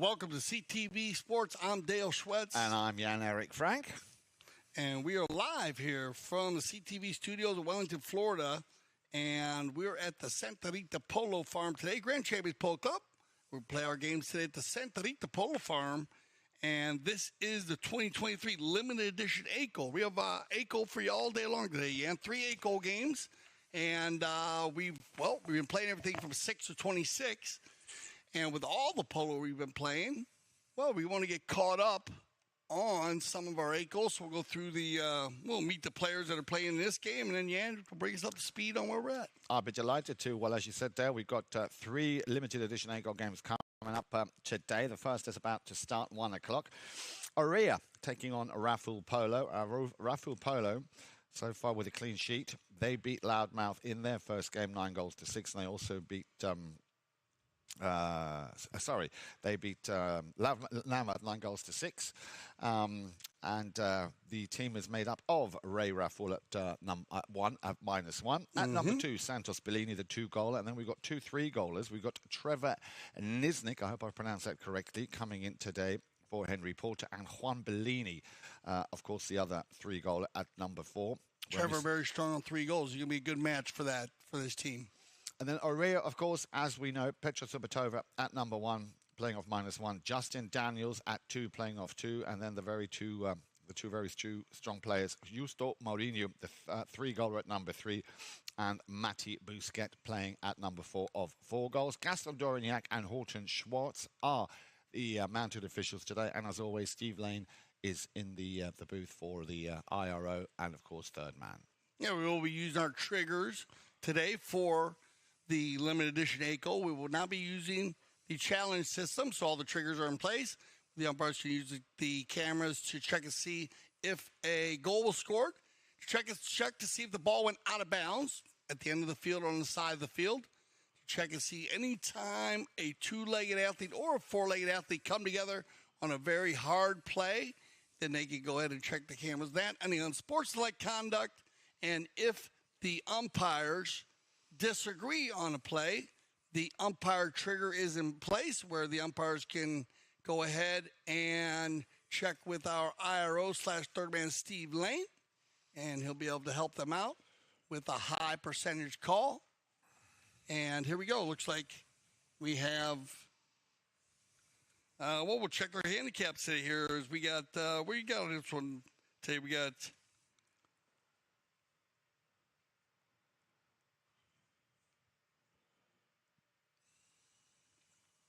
welcome to CTV Sports. I'm Dale Schwetz. And I'm Jan-Eric Frank. And we are live here from the CTV studios in Wellington, Florida. And we're at the Santa Rita Polo Farm today. Grand Champions Polo Club. We'll play our games today at the Santa Rita Polo Farm. And this is the 2023 limited edition 8-goal. We have 8-goal for you all day long today, Jan. 3 8-goal games. And we've been playing everything from 6 to 26. And with all the polo we've been playing, we want to get caught up on some of our 8-goals. So we'll go through we'll meet the players that are playing in this game, and then Jan will bring us up to speed on where we're at. I'll be delighted to. Well, as you said there, we've got 3 limited edition 8-goal games coming up today. The first is about to start 1 o'clock. Orea taking on Rafool Polo. Rafool Polo, so far with a clean sheet. They beat Loudmouth in their first game, 9-6. And they also beat... they beat Loudmouth 9-6. And the team is made up of Ray Rafool at -1. At number 2, Santos Bellini, the 2-goaler. And then we've got 2 3-goalers. We've got Trevor Niznik, I hope I pronounced that correctly, coming in today for Henry Porter. And Juan Bellini, of course, the other 3-goaler at number 4. Trevor very strong on 3 goals. He's going to be a good match for this team. And then Orea, of course, as we know, Petra Subotova at number 1, playing off -1. Justin Daniels at 2, playing off 2. And then the two very strong players, Justo Mourinho, the 3-goaler at number 3, and Matti Busquet playing at number 4 of 4 goals. Gaston Dorignac and Horton Schwartz are the mounted officials today. And as always, Steve Lane is in the booth for the IRO and, of course, third man. Yeah, we will be using our triggers today for the limited edition 8-goal. We will not be using the challenge system, so all the triggers are in place. The umpires can use the cameras to check and see if a goal was scored, check to see if the ball went out of bounds at the end of the field or on the side of the field, check and see any time a 2-legged athlete or a 4-legged athlete come together on a very hard play, then they can go ahead and check the cameras. That, any unsportsmanlike conduct, and if the umpires disagree on a play, the umpire trigger is in place where the umpires can go ahead and check with our IRO/third man Steve Lane, and he'll be able to help them out with a high percentage call. And here we go. Looks like we have we'll check our handicaps today here as we got where you got on this one today. We got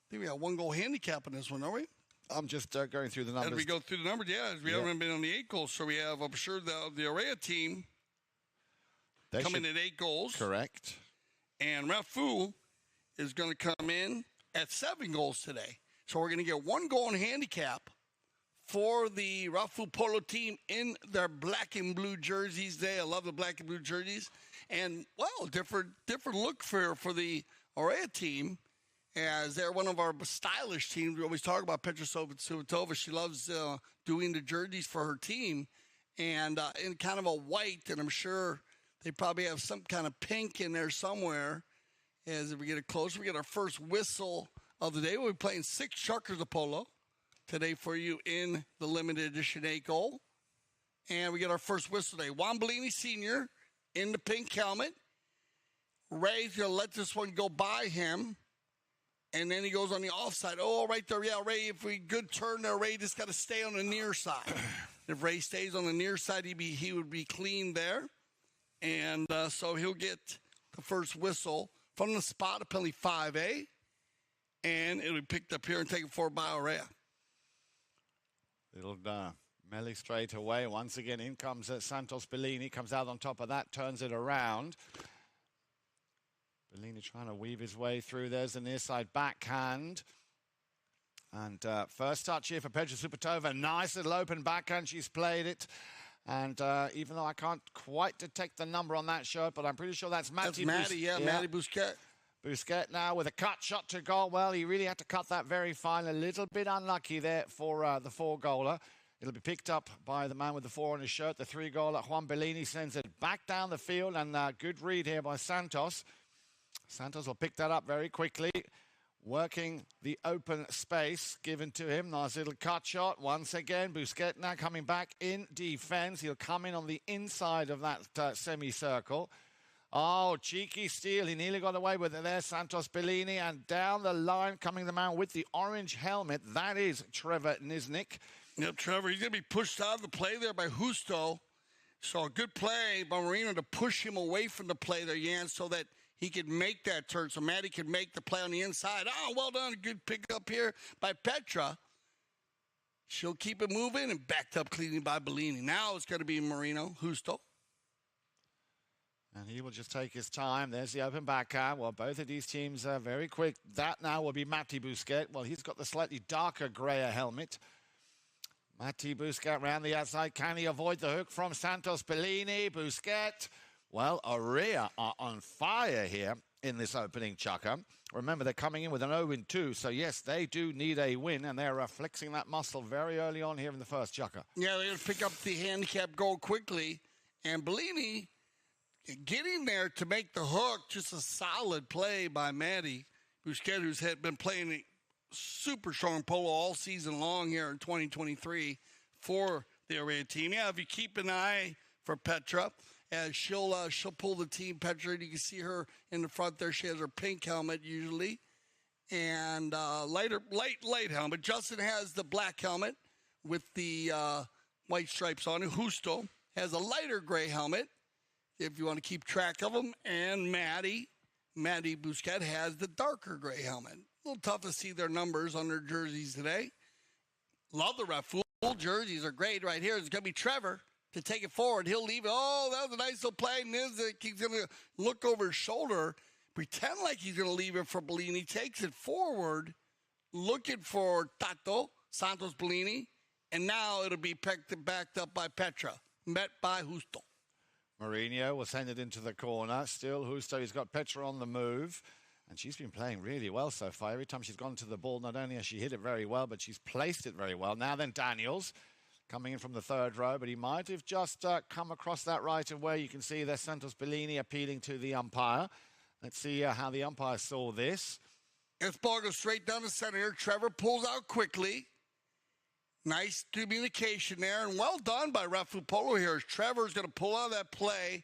I think we got 1-goal handicap in this one, don't we? I'm just going through the numbers. As we go through the numbers, as we haven't been on the 8 goals, so we have, I'm sure, the Orea team coming in at 8 goals. Correct. And Rafool is going to come in at 7 goals today. So we're going to get 1 goal in handicap for the Rafool Polo team in their black and blue jerseys today. I love the black and blue jerseys. And, different look for the Orea team, as they're one of our stylish teams. We always talk about Petra Subotova. She loves doing the jerseys for her team, and in kind of a white, and I'm sure they probably have some kind of pink in there somewhere. As we get it closer, we get our first whistle of the day. We'll be playing 6 Sharkers of Polo today for you in the limited edition 8-goal. And we get our first whistle today. Juan Bellini Sr. in the pink helmet. Ray's going to let this one go by him. And then he goes on the offside. Oh, right there. Yeah, Ray, if we good turn there, Ray just got to stay on the near side. If Ray stays on the near side, he would be clean there. And so he'll get the first whistle from the spot, a penalty 5A. And it'll be picked up here and taken forward by Orea. Little melee straight away. Once again, in comes Santos Bellini. Comes out on top of that, turns it around. Bellini trying to weave his way through. There's the near side backhand. And first touch here for Petra Subotova. Nice little open backhand. She's played it. And even though I can't quite detect the number on that shirt, but I'm pretty sure that's Matti. That's Matti, Matti Busquet. Busquet now with a cut shot to goal. Well, he really had to cut that very fine. A little bit unlucky there for the 4-goaler. It'll be picked up by the man with the 4 on his shirt. The 3-goaler, Juan Bellini, sends it back down the field. And good read here by Santos. Santos will pick that up very quickly. working the open space given to him. Nice little cut shot. Once again, Busquets now coming back in defense. He'll come in on the inside of that semicircle. Oh, cheeky steal. He nearly got away with it there. Santos Bellini, and down the line coming the man with the orange helmet. That is Trevor Niznik. Yep, Trevor, he's going to be pushed out of the play there by Justo. So a good play by Marino to push him away from the play there, Jan, so that he could make that turn. So Maddie could make the play on the inside. Oh, well done. Good pick up here by Petra. She'll keep it moving and backed up cleanly by Bellini. Now it's going to be Marino, Justo. And he will just take his time. There's the open backhand. Well, both of these teams are very quick. That now will be Matti Busquets. Well, he's got the slightly darker grayer helmet. Matti Busquets around the outside. Can he avoid the hook from Santos Bellini? Busquets. Well, Orea are on fire here in this opening chukker. Remember, they're coming in with an 0-2. So, yes, they do need a win. And they're flexing that muscle very early on here in the first chukker. Yeah, they're going to pick up the handicap goal quickly. And Bellini getting there to make the hook, just a solid play by Maddie Busquets, who's been playing super strong polo all season long here in 2023 for the Orea team. Yeah, if you keep an eye for Petra, as she'll pull the team. Petra, you can see her in the front there. She has her pink helmet usually, and light helmet. Justin has the black helmet with the white stripes on it. Justo has a lighter gray helmet, if you want to keep track of them. And Maddie Busquets has the darker gray helmet. A little tough to see their numbers on their jerseys today. Love the Rafool jerseys are great right here. It's going to be Trevor to take it forward. He'll leave it. Oh, that was a nice little play. Niznik, he's going to look over his shoulder, pretend like he's going to leave it for Bellini. Takes it forward, looking for Tato, Santos Bellini, and now it'll be backed up by Petra, met by Justo. Mourinho will send it into the corner. Still Justo, he's got Petra on the move. And she's been playing really well so far. Every time she's gone to the ball, not only has she hit it very well, but she's placed it very well. Now then, Daniels coming in from the third row, but he might have just come across that right away. You can see there's Santos Bellini appealing to the umpire. Let's see how the umpire saw this. This ball goes straight down the center here. Trevor pulls out quickly. Nice communication there, and well done by Rafool Polo here. Trevor's going to pull out of that play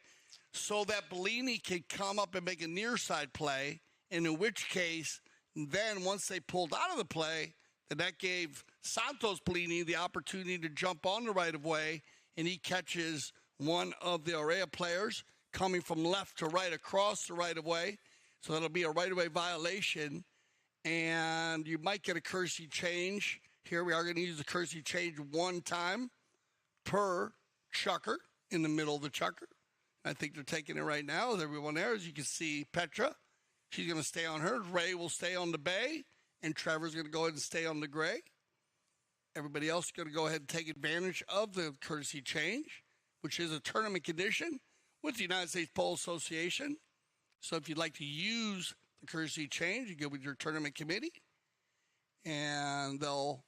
so that Bellini can come up and make a near side play, and in which case, then once they pulled out of the play, then that gave Santos Bellini the opportunity to jump on the right-of-way, and he catches one of the Orea players coming from left to right across the right-of-way. So that'll be a right-of-way violation, and you might get a courtesy change. Here we are going to use the courtesy change one time per chukker in the middle of the chukker. I think they're taking it right now with everyone there. As you can see, Petra, she's going to stay on hers. Ray will stay on the bay, and Trevor's going to go ahead and stay on the gray. Everybody else is going to go ahead and take advantage of the courtesy change, which is a tournament condition with the United States Polo Association. So if you'd like to use the courtesy change, you go with your tournament committee, and they'll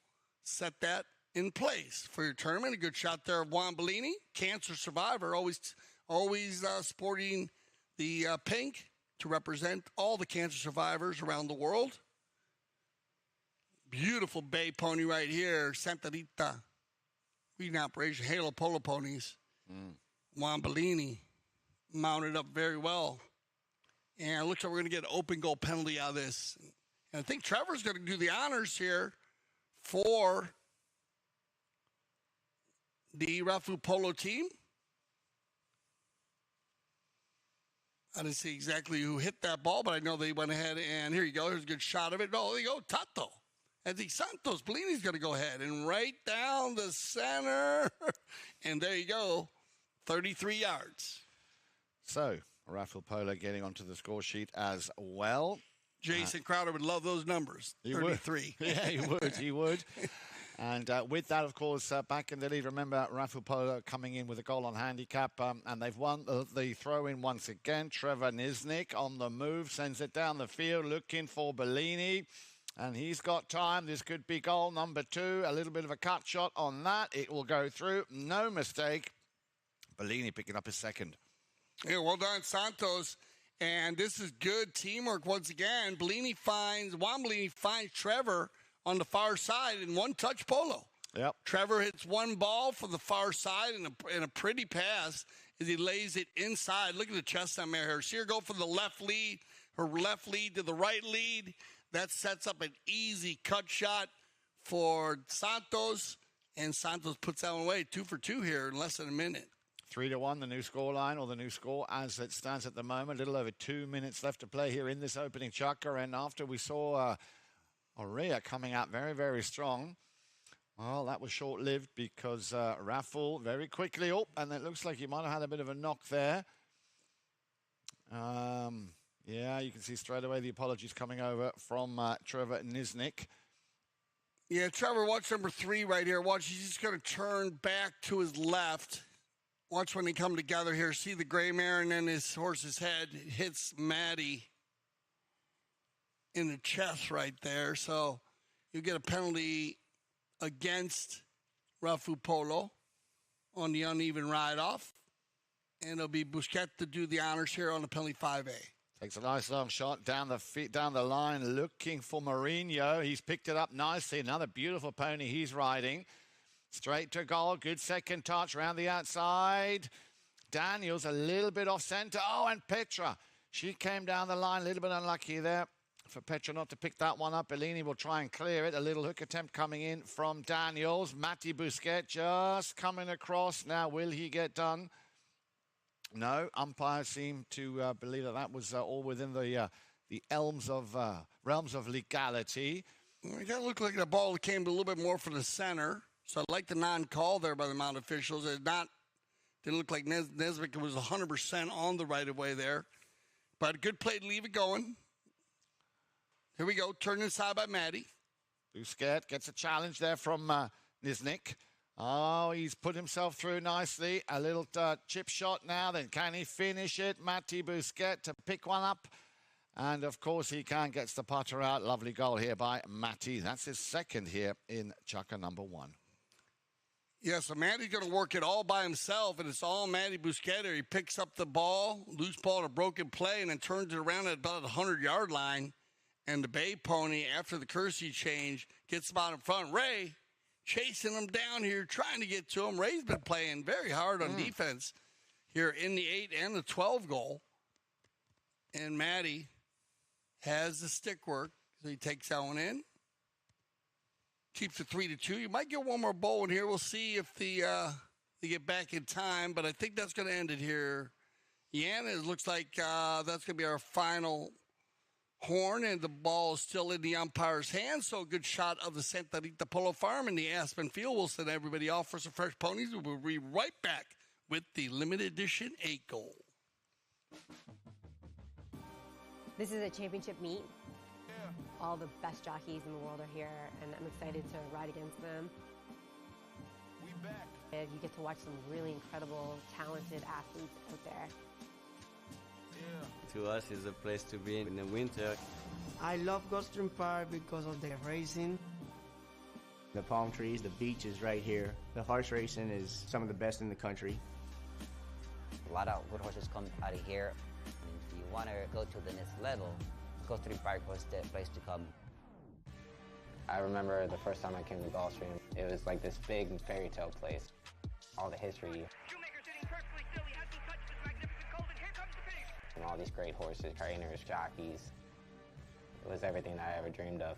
set that in place for your tournament. A good shot there of Juan Bellini, cancer survivor, always sporting the pink to represent all the cancer survivors around the world. Beautiful bay pony right here, Santa Rita, breeding operation, Halo Polo ponies. Juan Bellini mounted up very well. And it looks like we're going to get an open goal penalty out of this. And I think Trevor's going to do the honors here for the Rafool Polo team. I didn't see exactly who hit that ball, but I know they went ahead, and here you go. Here's a good shot of it. Oh, there you go, Tato. I think Santos Bellini's going to go ahead and right down the center. And there you go, 33 yards. So, Rafool Polo getting onto the score sheet as well. Jason Crowder would love those numbers, 33. Yeah, he would. And with that, of course, back in the lead, remember Rafool Polo coming in with a goal on handicap, and they've won the throw-in once again. Trevor Niznik on the move, sends it down the field, looking for Bellini, and he's got time. This could be goal number 2. A little bit of a cut shot on that. It will go through. No mistake. Bellini picking up his second. Yeah, well done, Santos. And this is good teamwork once again. Juan Bellini finds Trevor on the far side in one-touch Polo. Yep. Trevor hits one ball from the far side in a pretty pass as he lays it inside. Look at the chestnut mare here. See her go from the left lead, her left lead to the right lead. That sets up an easy cut shot for Santos, and Santos puts that one away. 2 for 2 here in less than a minute. 3-1, the new score line, or the new score as it stands at the moment. A little over 2 minutes left to play here in this opening chukka. And after we saw Orea coming out very, very strong, well, that was short-lived because Rafool very quickly, and it looks like he might have had a bit of a knock there. Yeah, you can see straight away the apologies coming over from Trevor Niznik. Yeah, Trevor, watch number 3 right here. Watch, he's just going to turn back to his left. Watch when they come together here. See the gray mare, and then his horse's head hits Maddie in the chest right there. So you get a penalty against Rafool Polo on the uneven ride-off. And it'll be Busquets to do the honors here on the penalty 5A. Takes a nice long shot down the line, looking for Mourinho. He's picked it up nicely. Another beautiful pony he's riding. Straight to goal. Good second touch around the outside. Daniels a little bit off centre. Oh, and Petra. She came down the line. A little bit unlucky there for Petra not to pick that one up. Bellini will try and clear it. A little hook attempt coming in from Daniels. Matti Busquets just coming across. Now, will he get done? No, umpires seem to believe that was all within the realms of legality. It got to look like the ball came a little bit more from the center. So I like the non-call there by the Mount officials. It didn't look like Nesbitt was 100% on the right-of-way there. But a good play to leave it going. Here we go, turned inside by Maddie. Busquets gets a challenge there from Niznik. Oh, he's put himself through nicely. A little chip shot now. Then can he finish it? Matti Busquets to pick one up. And, of course, he can. Gets the putter out. Lovely goal here by Matti. That's his second here in chukka number 1. Yeah, so Matty's going to work it all by himself, and it's all Matti Busquets. He picks up the ball, loose ball to broken play, and then turns it around at about the 100-yard line. And the Bay Pony, after the Kersey change, gets him out in front. Ray chasing him down here, trying to get to him. Ray's been playing very hard on defense here in the 8 and the 12 goal. And Matty has the stick work, so he takes that one in. Keeps it 3-2. You might get one more bowl in here. We'll see if they get back in time, but I think that's going to end it here. Yan, it looks like that's going to be our final horn, and the ball is still in the umpire's hands. So a good shot of the Santa Rita Polo Farm in the Aspen Field. We'll send everybody off for some fresh ponies. We'll be right back with the limited edition 8 goal. This is a championship meet. All the best jockeys in the world are here, and I'm excited to ride against them. We back. And you get to watch some really incredible, talented athletes out there. Yeah. To us, it's a place to be in the winter. I love Gulfstream Park because of the racing. The palm trees, the beach is right here. The horse racing is some of the best in the country. A lot of good horses come out of here. And if you want to go to the next level, Gulfstream Park was the place to come. I remember the first time I came to Gulfstream, it was like this big fairy tale place. All the history. Shoemaker sitting perfectly still. He hasn't touched this magnificent colt, and here comes the finish. And all these great horses, trainers, jockeys. It was everything that I ever dreamed of.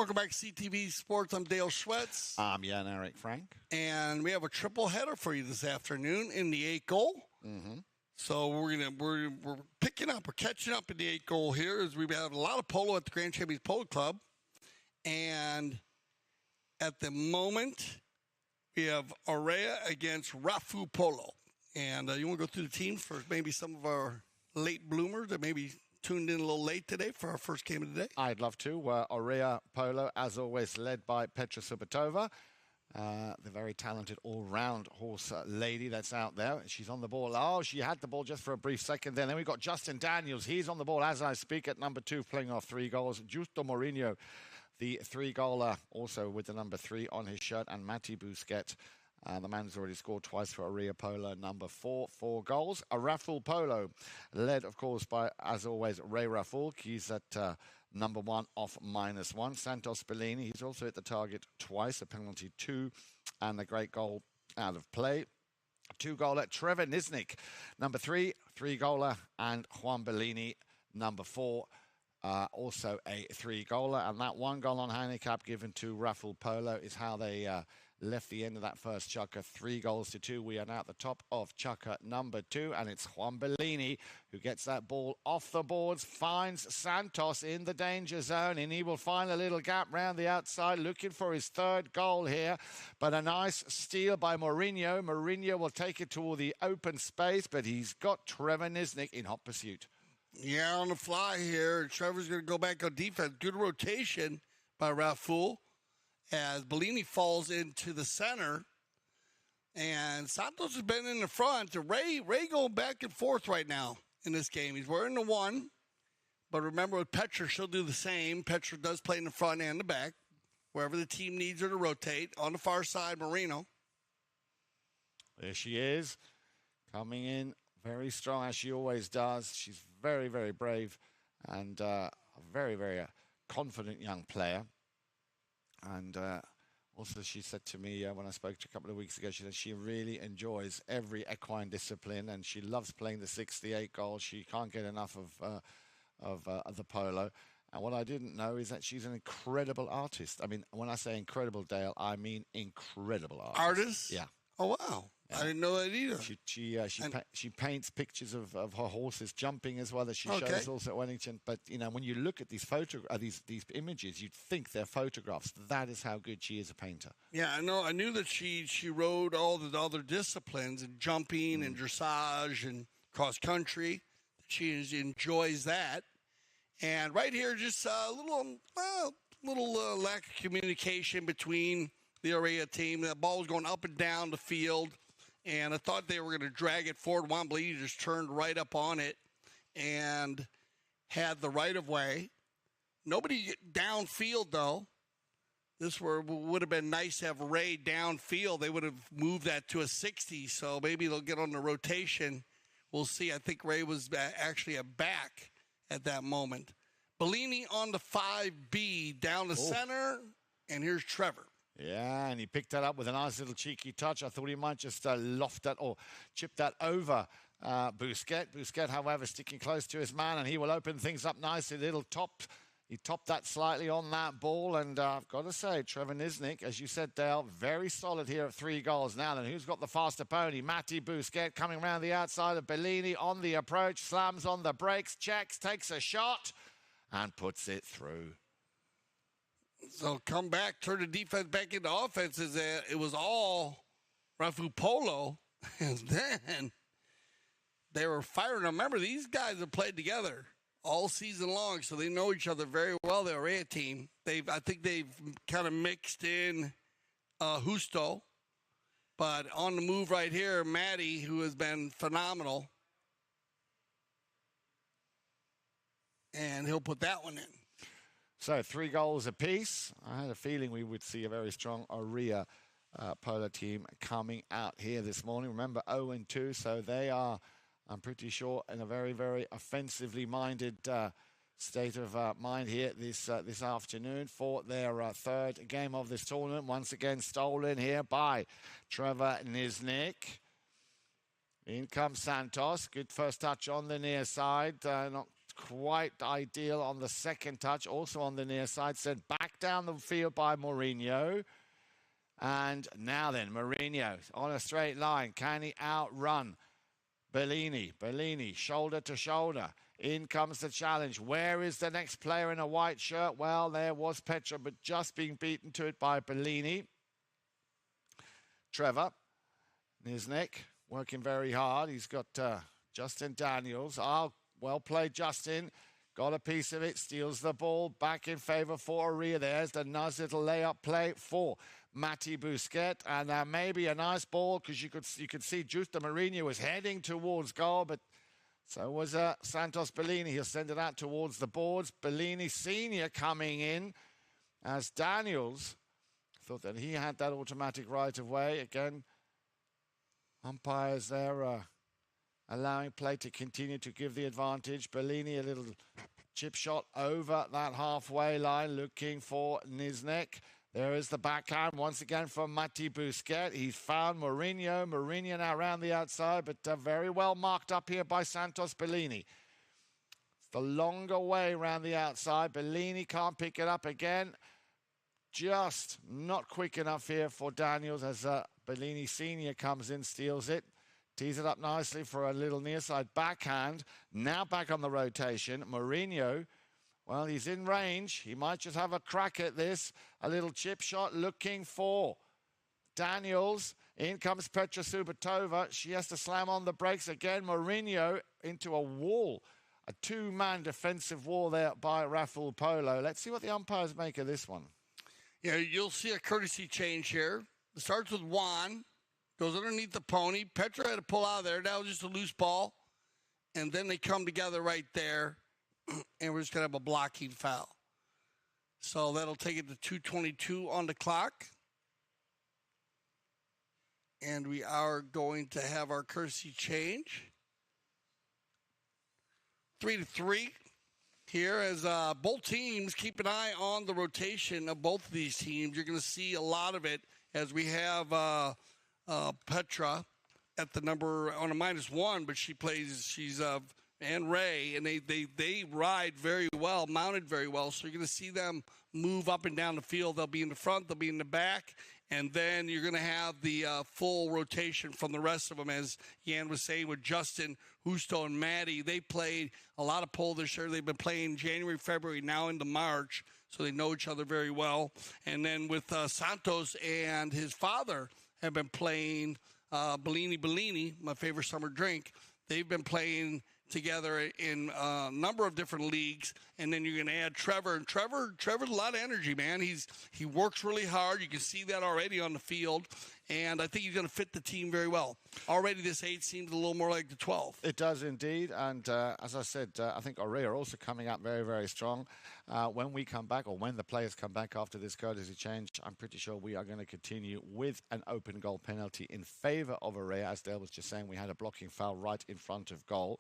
Welcome back to CTV Sports. I'm Dale Schwetz. I'm Jan Eric Frank. And we have a triple header for you this afternoon in the 8 goal. Mm-hmm. So we're picking up, we're catching up in the 8 goal here as we have a lot of polo at the Grand Champions Polo Club. And at the moment, we have Orea against Rafool Polo. And you want to go through the teams for maybe some of our late bloomers that maybe tuned in a little late today for our first game of the day? I'd love to. Orea Polo, as always, led by Petra Subotova, the very talented all-round horse lady that's out there. She's on the ball. Oh, she had the ball just for a brief second then. Then we've got Justin Daniels. He's on the ball as I speak at number 2, playing off 3 goals. Justo Mourinho, the 3-goaler, also with the number 3 on his shirt. And Matti Busquets, the man's already scored twice for Orea Polo, number 4 goals. A Rafool Polo, led, of course, by, as always, Ray Rafool. He's at number 1 off -1. Santos Bellini, he's also hit the target twice, a penalty 2, and a great goal out of play. 2-goaler, Trevor Nisnik, number 3, 3-goaler, and Juan Bellini, number 4. Also a 3-goaler, and that 1 goal on handicap given to Rafool Polo is how they left the end of that first chukker, 3-2. We are now at the top of chukker number 2, and it's Juan Bellini who gets that ball off the boards, finds Santos in the danger zone, and he will find a little gap round the outside, looking for his 3rd goal here. But a nice steal by Mourinho. Mourinho will take it to the open space, but he's got Trevor Nisnik in hot pursuit. Yeah, on the fly here. Trevor's going to go back on defense. Good rotation by Rafool as Bellini falls into the center. And Santos has been in the front. Ray going back and forth right now in this game. He's wearing the 1. But remember with Petra, she'll do the same. Petra does play in the front and the back, wherever the team needs her to rotate. On the far side, Marino. There she is, coming in very strong, as she always does. She's very, very brave and a very, very confident young player. And also she said to me when I spoke to her a couple of weeks ago, she said she really enjoys every equine discipline and she loves playing the 68 goals. She can't get enough of the polo. And what I didn't know is that she's an incredible artist. I mean, when I say incredible, Dale, I mean incredible artist. Artist? Yeah. Oh, wow. Yeah. I didn't know that either. She paints pictures of her horses jumping as well, as she shows also at Wellington. But, you know, when you look at these these images, you'd think they're photographs. That is how good she is a painter. Yeah, I know. I knew that she rode all the other disciplines and jumping and dressage and cross country. She enjoys that. And right here, just a little lack of communication between the Orea team. The ball was going up and down the field, and I thought they were going to drag it forward. Juan Bellini just turned right up on it and had the right-of-way. Nobody downfield, though. This would have been nice to have Ray downfield. They would have moved that to a 60, so maybe they'll get on the rotation. We'll see. I think Ray was actually a back at that moment. Bellini on the 5B down the center, and here's Trevor. Yeah, and he picked that up with a nice little cheeky touch. I thought he might just loft that or chip that over Busquets. Busquets, however, sticking close to his man, and he will open things up nicely. He topped that slightly on that ball, and I've got to say, Trevor Nisnik, as you said, Dale, very solid here at 3 goals. Now then, who's got the faster pony? Matti Busquets coming around the outside of Bellini on the approach, slams on the brakes, checks, takes a shot, and puts it through. So come back, turn the defense back into offense. It was all Rafool Polo, and then they were firing. Remember, these guys have played together all season long, so they know each other very well. The Orea team. I think they've kind of mixed in Justo, but on the move right here, Maddie, who has been phenomenal, and he'll put that one in. So 3 goals apiece. I had a feeling we would see a very strong Orea Polo team coming out here this morning. Remember, 0-2, so they are, I'm pretty sure, in a very, very offensively minded state of mind here this afternoon for their 3rd game of this tournament. Once again, stolen here by Trevor Nisnik. In comes Santos. Good first touch on the near side. Not quite ideal on the second touch. Also on the near side. Sent back down the field by Mourinho. And now then, Mourinho on a straight line. Can he outrun Bellini? Bellini, shoulder to shoulder. In comes the challenge. Where is the next player in a white shirt? Well, there was Petra, but just being beaten to it by Bellini. Trevor Niznik working very hard. He's got Justin Daniels. Oh, well played, Justin. Got a piece of it, steals the ball. Back in favour for Orea. There's the nice little layup play for Mati Busquets. And maybe a nice ball, because you could see Justo Mourinho was heading towards goal, but so was Santos Bellini. He'll send it out towards the boards. Bellini Senior coming in as Daniels thought that he had that automatic right of way. Again, umpires there allowing play to continue to give the advantage. Bellini, a little chip shot over that halfway line, looking for Niznek. There is the backhand once again from Mati Busquets. He's found Mourinho. Mourinho now around the outside, but very well marked up here by Santos Bellini. It's the longer way around the outside. Bellini can't pick it up again. Just not quick enough here for Daniels as Bellini Senior comes in, steals it. Tees it up nicely for a little near side backhand. Now back on the rotation. Mourinho, well, he's in range. He might just have a crack at this. A little chip shot looking for Daniels. In comes Petra Subatova. She has to slam on the brakes again. Mourinho into a wall. A two-man defensive wall there by Rafool Polo. Let's see what the umpires make of this one. Yeah, you'll see a courtesy change here. It starts with Juan. Goes underneath the pony. Petra had to pull out of there. That was just a loose ball. And then they come together right there. And we're just going to have a blocking foul. So that'll take it to 2:22 on the clock. And we are going to have our courtesy change. 3-3 here as both teams keep an eye on the rotation of both of these teams. You're going to see a lot of it as we have Petra at the number on a -1, but she's and Ray, and they ride very well, mounted very well. So you're going to see them move up and down the field. They'll be in the front, they'll be in the back, and then you're going to have the full rotation from the rest of them, as Jan was saying, with Justin, Justo, and Maddie. They played a lot of pole this year. They've been playing January, February, now into March, so they know each other very well. And then with Santos and his father have been playing Bellini, my favorite summer drink. They've been playing together in a number of different leagues, and then you're going to add Trevor. And Trevor's a lot of energy, man. He works really hard. You can see that already on the field, and I think he's going to fit the team very well. Already this 8 seems a little more like the 12. It does indeed, and as I said, I think Orea are also coming up very, very strong. When we come back, or when the players come back after this courtesy change, I'm pretty sure we are going to continue with an open goal penalty in favour of Orea. As Dale was just saying, we had a blocking foul right in front of goal.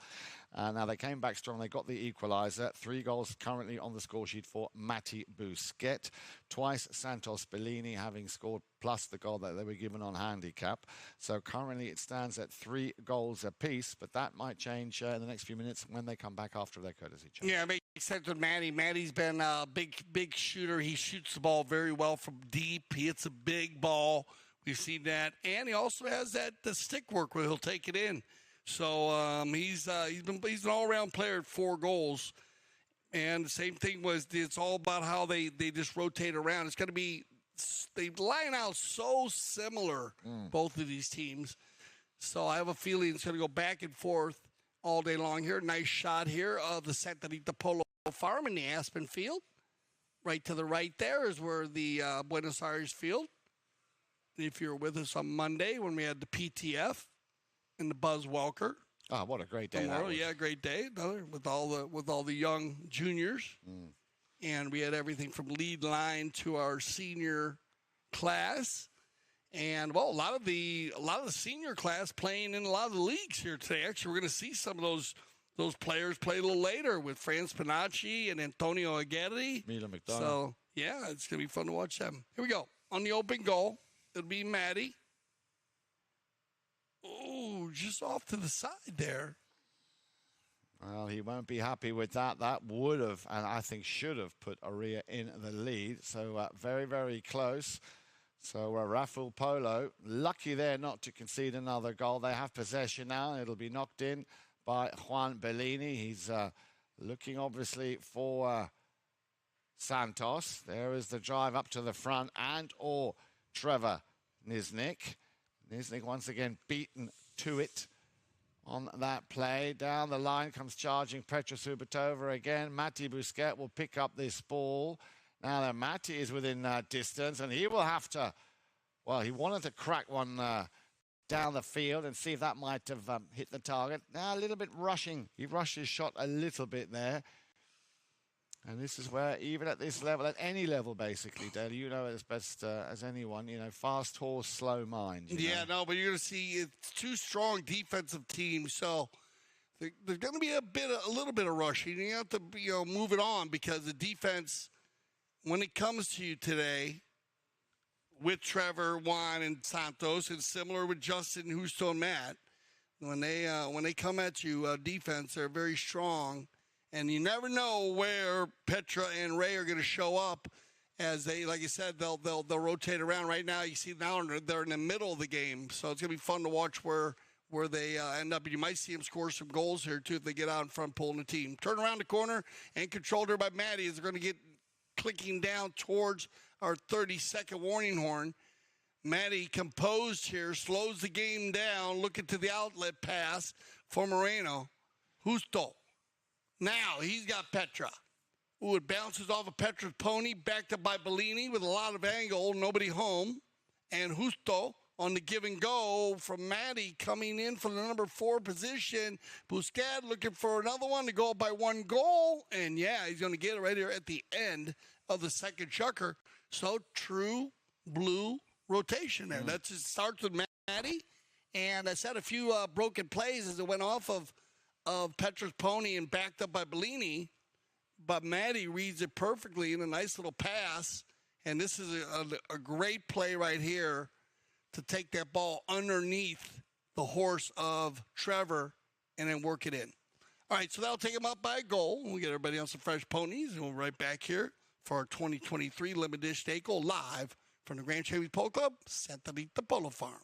Now they came back strong. They got the equaliser. 3 goals currently on the score sheet for Mati Busquets. Twice Santos Bellini having scored, plus the goal that they were given on handicap. So currently it stands at 3 goals apiece, but that might change in the next few minutes when they come back after their courtesy change. Yeah, it makes sense with Maddie. Maddie's been a big shooter. He shoots the ball very well from deep. He hits a big ball. We've seen that. And he also has the stick work where he'll take it in. So he's an all-around player at 4 goals. And the same thing was, it's all about how they just rotate around. It's going to be, they line out so similar, both of these teams. So I have a feeling it's going to go back and forth all day long here. Nice shot here of the Santa Rita Polo Farm in the Aspen field. Right to the right there is where the Buenos Aires field. If you're with us on Monday when we had the PTF and the Buzz Welker. Oh, what a great day that was. Yeah, great day. With all the young juniors. And we had everything from lead line to our senior class. And, well, a lot of the senior class playing in a lot of the leagues here today. Actually, we're going to see some of those players play a little later with Franz Pinacci and Antonio Aguirre. Mila McDonough. So, yeah, it's going to be fun to watch them. Here we go. On the open goal, it'll be Maddie. Oh, just off to the side there. Well, he won't be happy with that. That would have, and I think should have, put Orea in the lead. So very, very close. So Rafool Polo, lucky there not to concede another goal. They have possession now. It'll be knocked in by Juan Bellini. He's looking, obviously, for Santos. There is the drive up to the front, and/or Trevor Niznik. Niznik once again beaten to it on that play. Down the line comes charging Petra Subotova again. Mati Busquets will pick up this ball. Now that Mati is within distance, and he will have to, well, he wanted to crack one down the field and see if that might have hit the target. Now a little bit rushing. He rushed his shot a little bit there. And this is where, even at this level, at any level, basically, Dale, you know as best as anyone, you know, fast horse, slow mind. Yeah, no, but you're going to see it's two strong defensive teams, so there's going to be a little bit of rushing. You have to, move it on, because the defense, when it comes to you today, with Trevor, Juan, and Santos, and similar with Justin, Justo, and Matt, when they come at you, defense, they're very strong. And you never know where Petra and Ray are going to show up, as they, like you said, they'll rotate around. Right now, you see now they're in the middle of the game, so it's going to be fun to watch where they end up. And you might see them score some goals here too if they get out in front pulling the team. Turn around the corner and controlled here by Maddie is going to get clicking down towards our 30-second warning horn. Maddie composed here, slows the game down, looking to the outlet pass for Moreno. Justo. Now he's got Petra. Ooh, it bounces off of Petra's pony, backed up by Bellini with a lot of angle, nobody home. And Justo on the give and go from Maddie coming in from the number 4 position. Busquets looking for another one to go up by 1 goal. And yeah, he's going to get it right here at the end of the second chucker. So true blue rotation there. That just starts with Maddie. And I said a few broken plays as it went off of Petra's pony and backed up by Bellini, but Maddie reads it perfectly in a nice little pass, and this is a great play right here to take that ball underneath the horse of Trevor and then work it in. All right, so that'll take him up by a goal. We'll get everybody on some fresh ponies, and we'll be right back here for our 2023 Limited Edition Eight-Goal live from the Grand Champions Polo Club, Santa Rita Polo Farm.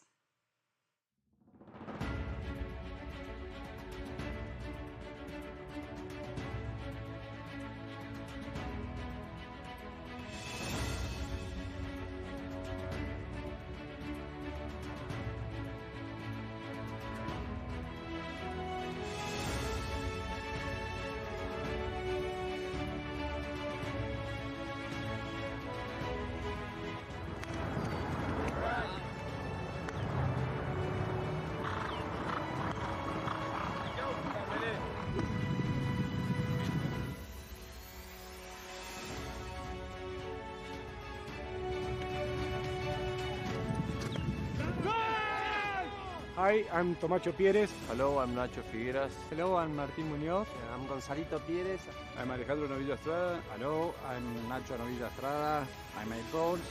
Hi, I'm Tomacho Pieres. Hello, I'm Nacho Figueras. Hello, I'm Martín Muñoz. I'm Gonzalito Pieres. I'm Alejandro Novilla Estrada. Hello, I'm Nacho Novilla Estrada. I made goals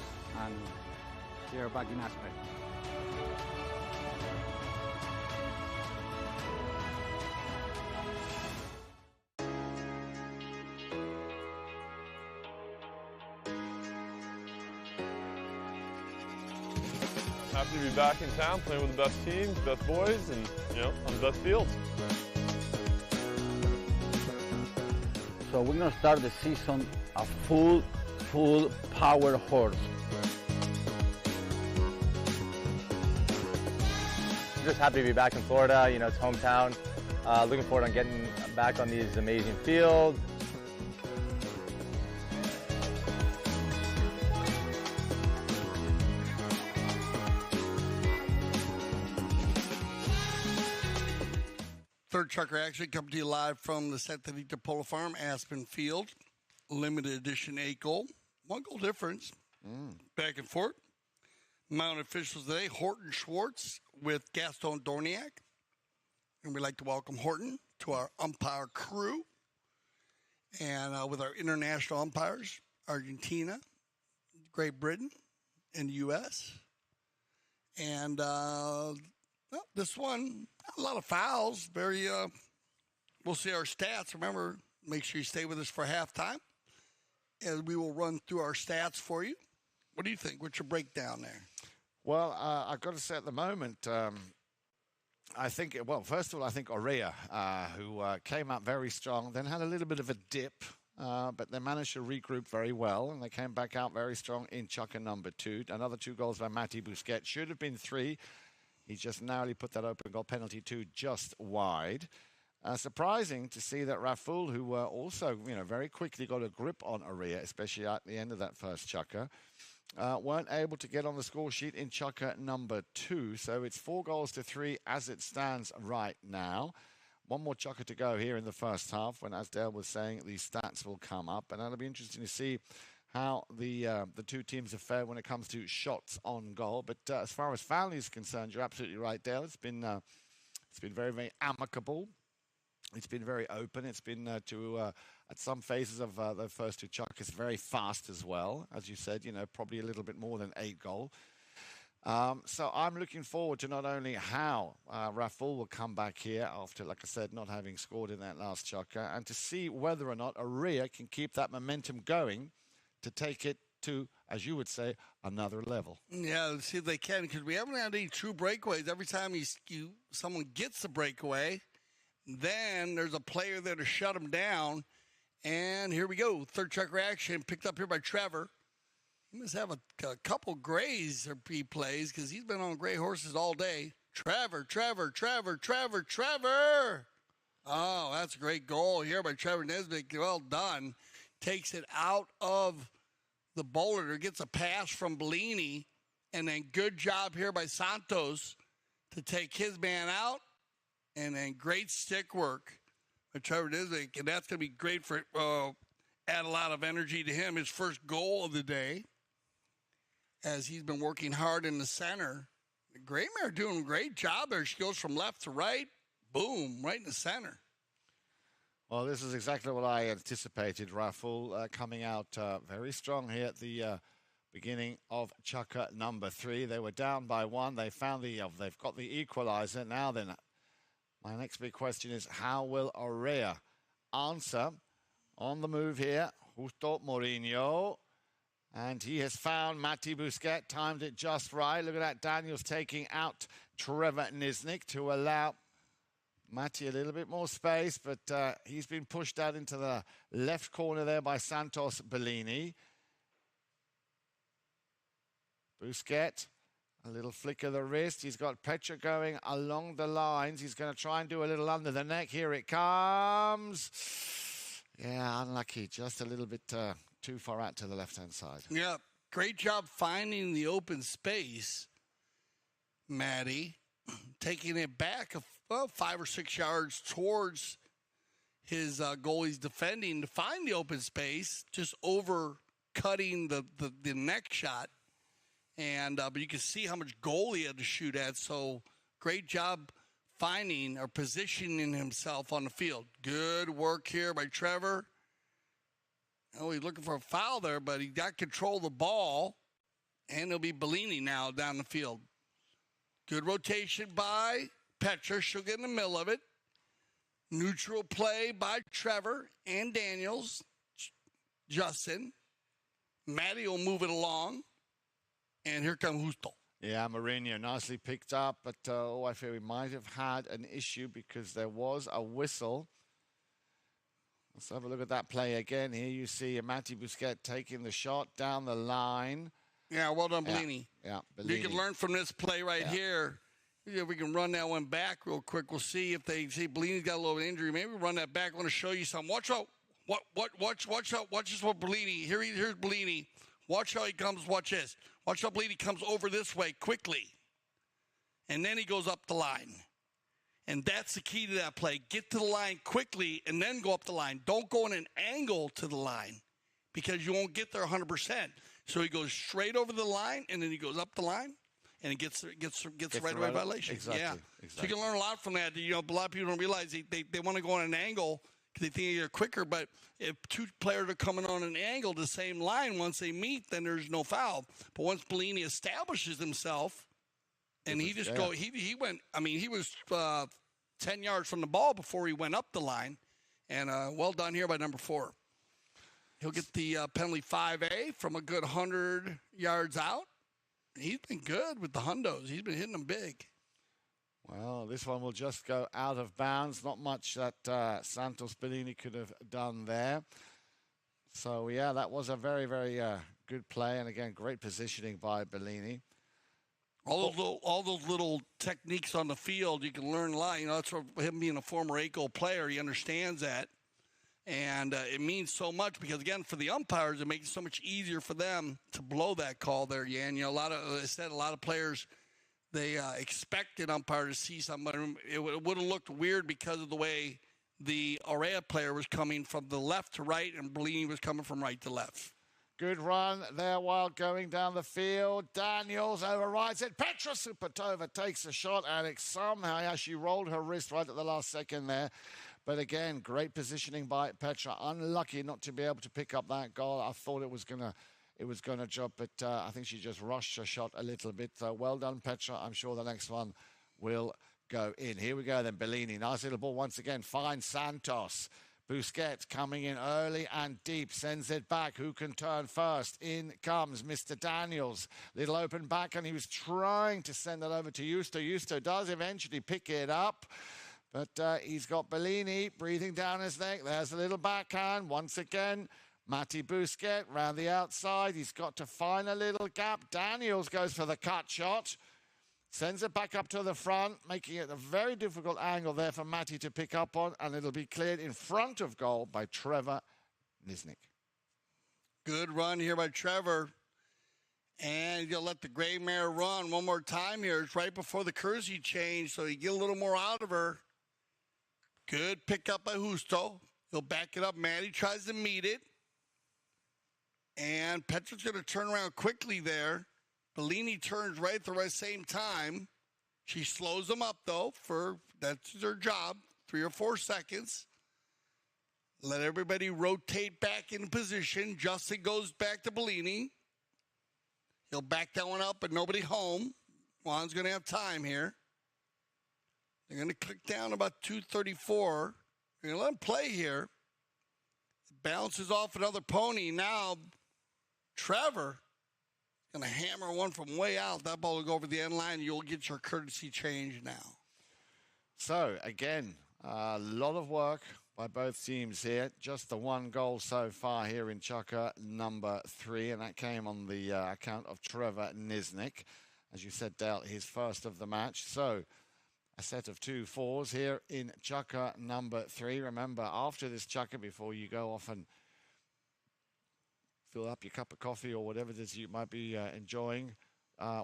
and here back in Aspen. Happy to be back in town playing with the best teams, best boys, and on the best fields. So we're gonna start the season a full power horse. I'm just happy to be back in Florida. It's hometown. Looking forward to getting back on these amazing fields. Third chucker action coming to you live from the Santa Rita Polo Farm, Aspen Field. Limited edition 8-goal. 1 goal difference. Back and forth. Mounted officials today, Horton Schwartz with Gaston Dorniak. And we'd like to welcome Horton to our umpire crew. And with our international umpires, Argentina, Great Britain, and the U.S. And this one, a lot of fouls, very we'll see our stats. Remember, make sure you stay with us for halftime, and we will run through our stats for you. What do you think? What's your breakdown there? Well, I've got to say at the moment, I think, well, first of all, I think Orea, who came up very strong, then had a little bit of a dip, but they managed to regroup very well, and they came back out very strong in chukker number 2. Another 2 goals by Mati Busquets. Should have been 3. He just narrowly put that open goal penalty 2 just wide. Surprising to see that Rafool, who also, very quickly got a grip on Orea, especially at the end of that first chukker, weren't able to get on the score sheet in chukker number 2. So it's 4 goals to 3 as it stands right now. One more chukker to go here in the first half when, as Dale was saying, these stats will come up. And that'll be interesting to see how the 2 teams have fared when it comes to shots on goal. But as far as family is concerned, you're absolutely right, Dale. It's been very, very amicable. It's been very open. It's been at some phases of the first 2 chukkers very fast as well. As you said, probably a little bit more than 8 goal. So I'm looking forward to not only how Rafool will come back here after, like I said, not having scored in that last chukker, and to see whether or not Orea can keep that momentum going to take it to, as you would say, another level. Yeah, let's see if they can, because we haven't had any true breakaways. Every time someone gets the breakaway, then there's a player there to shut him down. And here we go. Third chukker action picked up here by Trevor. He must have a couple grays he plays because he's been on gray horses all day. Trevor. Oh, that's a great goal here by Trevor Nesbitt. Well done. Takes it out of the bowler. Gets a pass from Bellini. And then good job here by Santos to take his man out. And then great stick work by Trevor Nesbitt. And that's going to be great for add a lot of energy to him. His first goal of the day, as he's been working hard in the center. Graymare doing a great job there. She goes from left to right. Boom, right in the center. Well, this is exactly what I anticipated. Rafool coming out very strong here at the beginning of chukker number 3. They were down by 1. They found they've got the equalizer. Now then, my next big question is, how will Orea answer? On the move here, Justo Mourinho. And he has found Mati Busquets, timed it just right. Look at that, Daniels taking out Trevor Nisnik to allow Mati a little bit more space, but he's been pushed out into the left corner there by Santos Bellini. Busquets, a little flick of the wrist. He's got Petra going along the lines. He's going to try and do a little under the neck. Here it comes. Yeah, unlucky. Just a little bit too far out to the left-hand side. Yeah, great job finding the open space, Matty. Taking it back 5 or 6 yards towards his goalie's defending to find the open space, just over-cutting the neck shot. And but you can see how much goal he had to shoot at. So great job finding or positioning himself on the field. Good work here by Trevor. Oh, he's looking for a foul there, but he got control of the ball. And it'll be Bellini now down the field. Good rotation by Petra. She'll get in the middle of it. Neutral play by Trevor and Daniels. Justin. Matty will move it along. And here comes Justo. Yeah, Mourinho nicely picked up, but I feel we might have had an issue because there was a whistle. Let's have a look at that play again. Here you see Mati Busquets taking the shot down the line. Yeah, well done, Bellini. Yeah, Bellini. You can learn from this play right here. Yeah, we can run that one back real quick. We'll see if they see Bellini's got a little injury. Maybe run that back. I want to show you something. Watch out. Watch out. Watch this what Bellini. Here's Bellini. Watch how he comes. Watch this. Watch how Bellini comes over this way quickly. And then he goes up the line. And that's the key to that play. Get to the line quickly and then go up the line. Don't go in an angle to the line because you won't get there 100%. So he goes straight over the line and then he goes up the line and it gets the right away violation. Exactly. Yeah. Exactly. So you can learn a lot from that. A lot of people don't realize they want to go on an angle because they think they're quicker. But if 2 players are coming on an angle the same line, once they meet, then there's no foul. But once Bellini establishes himself, and he just he went. I mean, he was 10 yards from the ball before he went up the line. And well done here by number 4. He'll get the penalty 5A from a good 100 yards out. He's been good with the hundos. He's been hitting them big. Well, this one will just go out of bounds. Not much that Santos Bellini could have done there. So, yeah, that was a very, very good play. And, again, great positioning by Bellini. All those little techniques on the field, you can learn a lot. That's what him being a former 8-goal player, he understands that. And it means so much because, again, for the umpires, it makes it so much easier for them to blow that call there, Yan. A lot of players, they expect an umpire to see somebody. It would have looked weird because of the way the Orea player was coming from the left to right and Bellini was coming from right to left. Good run there while going down the field. Daniels overrides it. Petra Supatova takes a shot at it somehow. She rolled her wrist right at the last second there. But again, great positioning by Petra. Unlucky not to be able to pick up that goal. I thought it was gonna drop, but I think she just rushed her shot a little bit. So well done, Petra. I'm sure the next one will go in. Here we go then, Bellini. Nice little ball once again. Finds Santos. Busquets coming in early and deep. Sends it back. Who can turn first? In comes Mr. Daniels. Little open back, and he was trying to send it over to Justo. Justo does eventually pick it up. But he's got Bellini breathing down his neck. There's a little backhand. Once again, Matti Busquets round the outside. He's got to find a little gap. Daniels goes for the cut shot. Sends it back up to the front, making it a very difficult angle there for Matti to pick up on. And it'll be cleared in front of goal by Trevor Nisnik. Good run here by Trevor. And you'll let the gray mare run one more time here. It's right before the Kersey change, so you get a little more out of her. Good pickup by Justo. He'll back it up. Maddie tries to meet it. And Petra's going to turn around quickly there. Bellini turns right at the same time. She slows him up, though, that's her job, 3 or 4 seconds. Let everybody rotate back in position. Justin goes back to Bellini. He'll back that one up, but nobody home. Juan's going to have time here. They're going to click down about 234. They're going to let him play here. Bounces off another pony. Now, Trevor going to hammer one from way out. That ball will go over the end line. You'll get your courtesy change now. So, again, a lot of work by both teams here. Just the 1 goal so far here in Chukka number 3, and that came on the account of Trevor Nisnik. As you said, Dale, his first of the match. So, a set of 2 4s here in Chukka number 3. Remember, after this Chukka, before you go off and fill up your cup of coffee or whatever it is you might be enjoying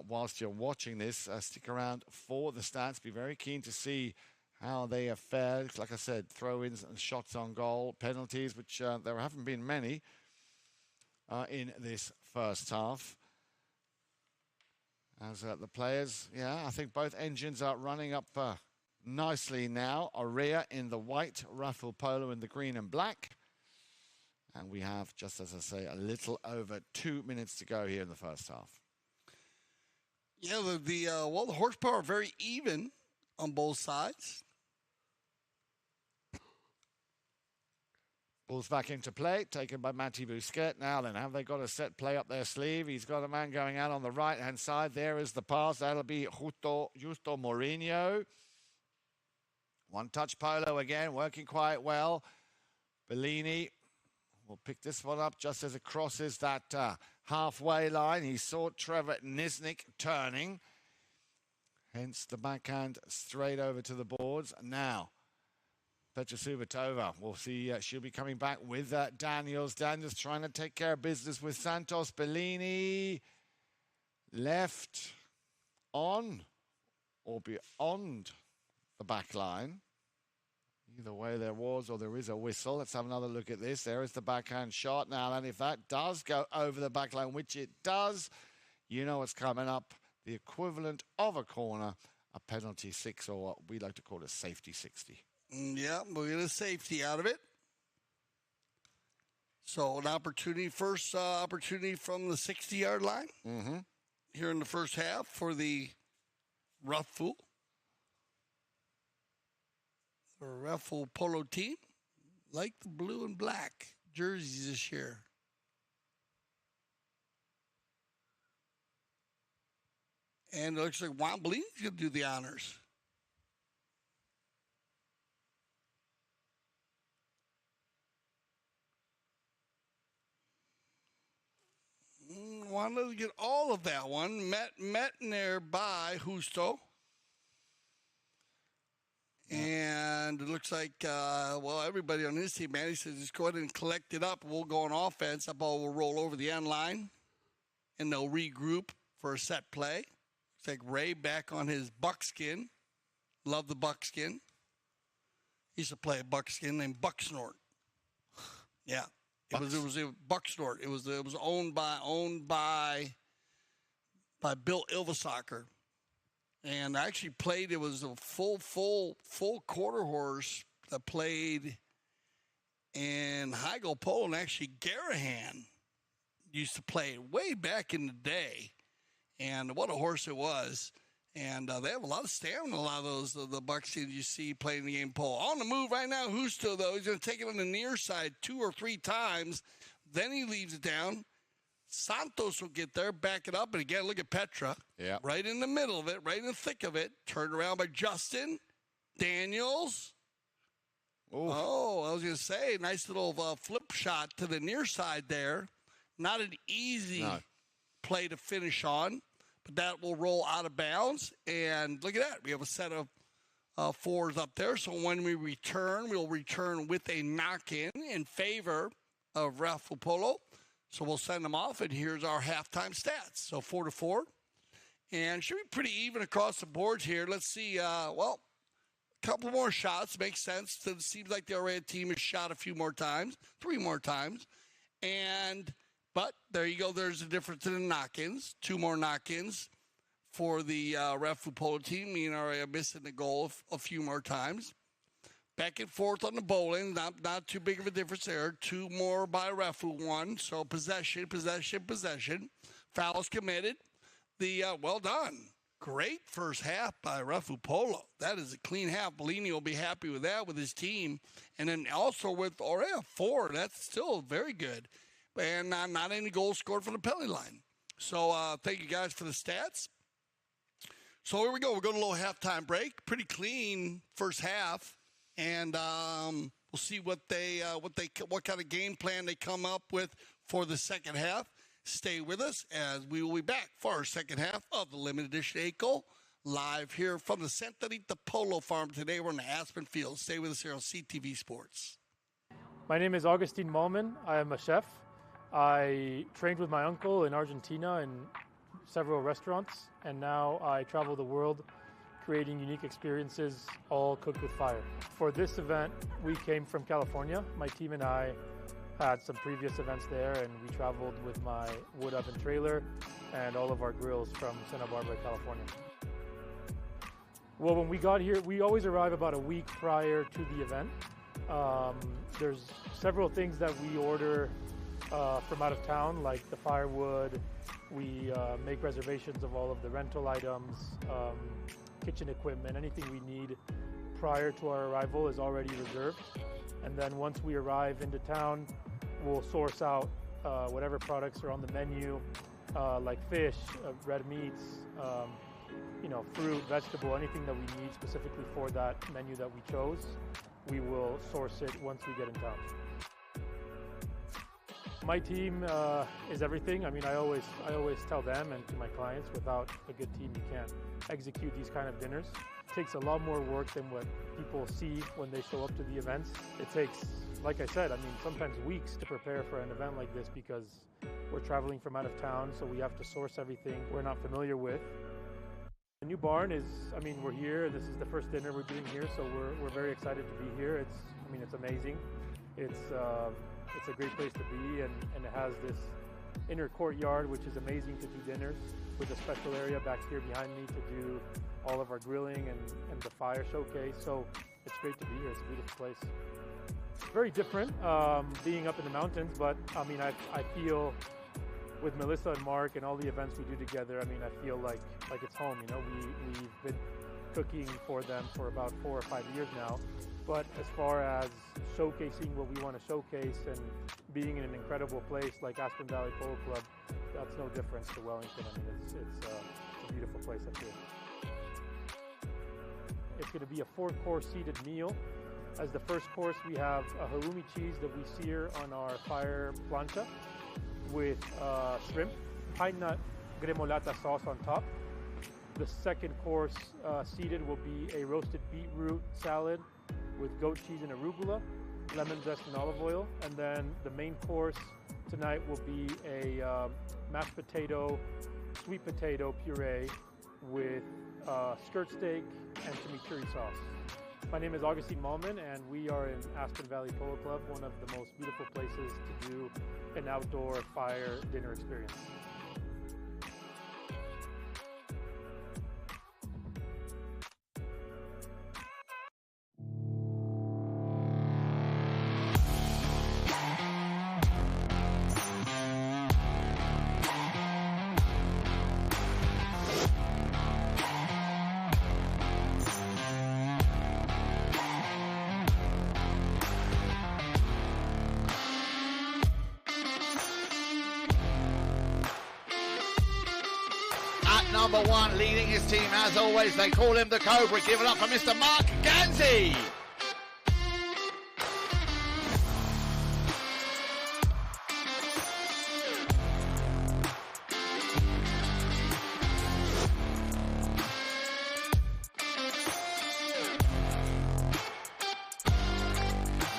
whilst you're watching this, stick around for the stats. Be very keen to see how they have fared. Like I said, throw-ins and shots on goal, penalties, which there haven't been many in this first half. As the players, I think both engines are running up nicely now. Orea in the white, Rafool Polo in the green and black. And we have, just as I say, a little over 2 minutes to go here in the first half. Yeah, the horsepower are very even on both sides. Ball's back into play, taken by Matti Busquets. Now then, have they got a set play up their sleeve? He's got a man going out on the right-hand side. There is the pass. That'll be Justo Mourinho. One-touch Polo again, working quite well. Bellini will pick this one up just as it crosses that halfway line. He saw Trevor Nisnik turning. Hence the backhand straight over to the boards. Now, Petra Subitova, we'll see, she'll be coming back with Daniels. Daniels trying to take care of business with Santos. Bellini left on or beyond the back line. Either way there was or there is a whistle. Let's have another look at this. There is the backhand shot now. And if that does go over the back line, which it does, you know what's coming up. The equivalent of a corner, a penalty 6, or what we like to call a safety 60. Yeah, we'll get a safety out of it. So an opportunity, first opportunity from the 60-yard line here in the first half for the Rafool. The Rafool Polo team, like the blue and black jerseys this year. And it looks like Juan Bellini's going to do the honors. Wanted to get all of that one. Met nearby Justo. And it looks like, everybody on his team, man, he says just go ahead and collect it up. We'll go on offense. That ball will roll over the end line. And they'll regroup for a set play. Looks like Ray back on his buckskin. Love the buckskin. He used to play a buckskin named Bucksnort. Yeah. It was a Bucksnort. It was owned by Bill Ilvasacker. And I actually played, it was a full quarter horse that played in Heigl Polo, and actually Garahan used to play it way back in the day. And what a horse it was. And they have a lot of stamina, a lot of those, the buckskins you see playing the game pole. On the move right now, Justo, though, he's going to take it on the near side 2 or 3 times. Then he leaves it down. Santos will get there, back it up. And again, look at Petra. Yeah. Right in the middle of it, right in the thick of it. Turned around by Justin Daniels. Ooh. Oh, I was going to say, nice little flip shot to the near side there. Not an easy play to finish on. But that will roll out of bounds. And look at that. We have a set of 4s up there. So when we return, we'll return with a knock-in favor of Rafool Polo. So we'll send them off, and here's our halftime stats. So 4-4. And should be pretty even across the boards here. Let's see. A couple more shots. Makes sense. It seems like the Orea team has shot a few more times, 3 more times. But there you go. There's a difference in the knock-ins. 2 more knock-ins for the Rafool Polo team. Me and Orea missing the goal a few more times. Back and forth on the bowling. Not too big of a difference there. 2 more by Rafool, 1. So possession. Fouls committed. Well done. Great first half by Rafool Polo. That is a clean half. Bellini will be happy with that with his team. And then also with Orea, 4. That's still very good. And not any goals scored from the penalty line. So thank you guys for the stats. So here we go. We're going to a little halftime break. Pretty clean first half. And we'll see what kind of game plan they come up with for the second half. Stay with us as we will be back for our second half of the limited edition 8-Goal live here from the Santa Rita Polo Farm. Today we're in the Aspen Field. Stay with us here on CTV Sports. My name is Augustine Malman. I am a chef. I trained with my uncle in Argentina in several restaurants, and now I travel the world creating unique experiences, all cooked with fire. For this event, we came from California. My team and I had some previous events there, and we traveled with my wood oven trailer and all of our grills from Santa Barbara, California. Well, when we got here, we always arrive about a week prior to the event. There's several things that we order from out of town, like the firewood. We make reservations of all of the rental items, kitchen equipment, anything we need prior to our arrival is already reserved. And then once we arrive into town, we'll source out whatever products are on the menu, like fish, red meats, fruit, vegetable, anything that we need specifically for that menu that we chose. We will source it once we get in town. My team is everything. I mean, I always tell them and to my clients, without a good team, you can't execute these kind of dinners. It takes a lot more work than what people see when they show up to the events. It takes, like I said, sometimes weeks to prepare for an event like this because we're traveling from out of town, so we have to source everything we're not familiar with. The new barn is, we're here. This is the first dinner we're doing here, so we're very excited to be here. It's amazing. It's a great place to be, and it has this inner courtyard, which is amazing to do dinners, with a special area back here behind me to do all of our grilling and the fire showcase. So it's great to be here. It's a beautiful place. It's very different being up in the mountains, but I feel with Melissa and Mark and all the events we do together, I feel like it's home. We've been cooking for them for about 4 or 5 years now. But as far as showcasing what we want to showcase and being in an incredible place like Aspen Valley Polo Club, that's no different to Wellington. I mean, it's a beautiful place up here. It's going to be a 4-course seated meal. As the first course, we have a halloumi cheese that we sear on our fire plancha with shrimp, pine nut gremolata sauce on top. The second course seated will be a roasted beetroot salad with goat cheese and arugula, lemon zest and olive oil. And then the main course tonight will be a mashed potato, sweet potato puree with skirt steak and chimichurri sauce. My name is Augustine Malman, and we are in Aspen Valley Polo Club, one of the most beautiful places to do an outdoor fire dinner experience. Number 1 leading his team as always. They call him the Cobra. Give it up for Mr. Mark Ganzi.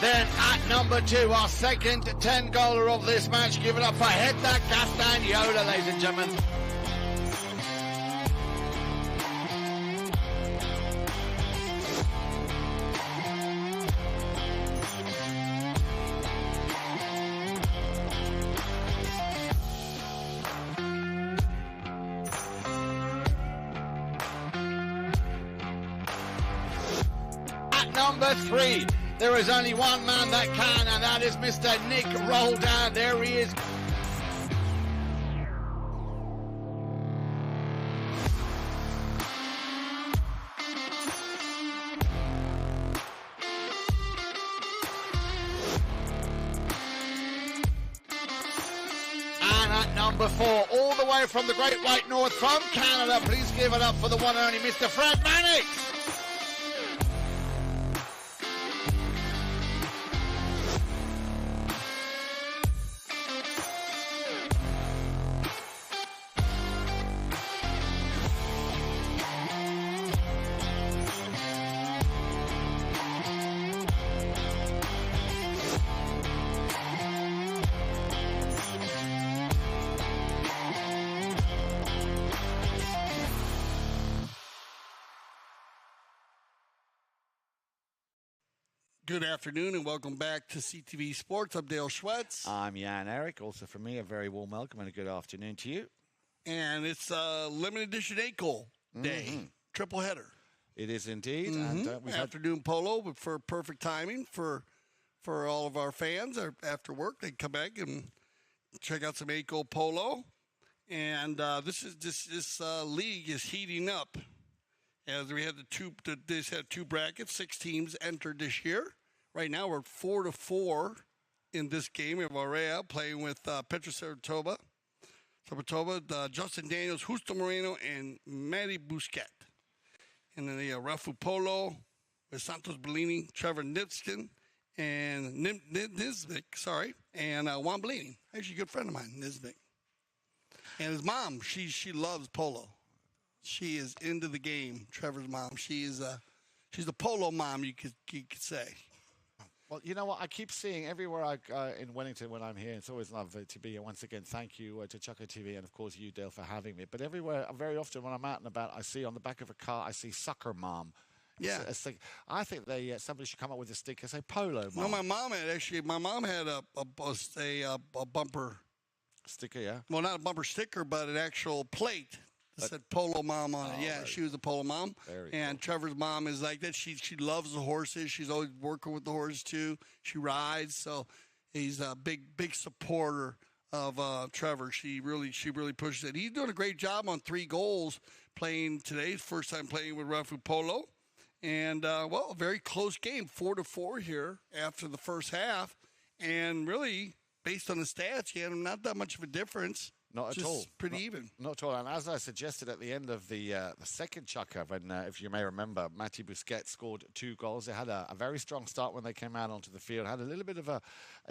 Then at number 2, our second 10-goaler of this match. Give it up for Hector Castagnola, ladies and gentlemen. Number 3, there is only one man that can, and that is Mr. Nick Roldan. There he is. And at number 4, all the way from the Great White North from Canada, please give it up for the one and only Mr. Fred Mannix. Good afternoon and welcome back to CTV Sports. I'm Dale Schwetz. I'm Jan Eric. Also from me, a very warm welcome and a good afternoon to you. And it's a limited edition 8-goal day, triple header. It is indeed. And we've afternoon polo, but for perfect timing for all of our fans. After work, they come back and check out some 8-goal polo. And this league is heating up. As we had this had 2 brackets, 6 teams entered this year. Right now we're 4-4 in this game. We have Orea playing with Petra Saratoga, Justin Daniels, Justo Moreno, and Matty Busquet. And then they have Rafool Polo with Santos Bellini, Trevor Nitskin, and Nisvik, and Juan Bellini. Actually, a good friend of mine, Nisvik. And his mom, she loves polo. She is into the game, Trevor's mom. She's a polo mom, you could say. Well, you know what? I keep seeing everywhere in Wellington when I'm here. It's always lovely to be here. Once again, thank you to Choco TV and, of course, you, Dale, for having me. But everywhere, very often when I'm out and about, I see on the back of a car, I see soccer mom. Yeah. I think somebody should come up with a sticker, say polo mom. No, my mom had a bumper sticker, yeah? Well, not a bumper sticker, but an actual plate. That said Polo Mom on it. Yeah, she was a Polo Mom. And cool. Trevor's mom is like that. She loves the horses. She's always working with the horses, too. She rides. So he's a big supporter Trevor. She really pushes it. He's doing a great job on 3 goals playing today. First time playing with Rafool Polo. And, a very close game, 4-4 here after the first half. And really, based on the stats, he had not that much of a difference. Not at all. Pretty even. Not at all. And as I suggested at the end of the second chukker, when, if you may remember, Matty Busquets scored 2 goals. They had a very strong start when they came out onto the field. Had a little bit of a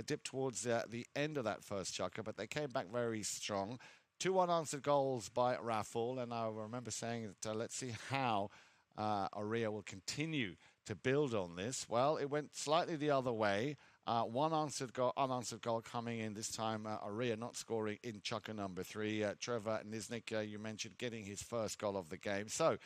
dip towards the end of that first chukker, but they came back very strong. 2 unanswered goals by Rafool. And I remember saying that let's see how Orea will continue to build on this. Well, it went slightly the other way. One unanswered goal coming in this time. Orea not scoring in chukker number 3. Trevor Nisnik, you mentioned, getting his first goal of the game. So,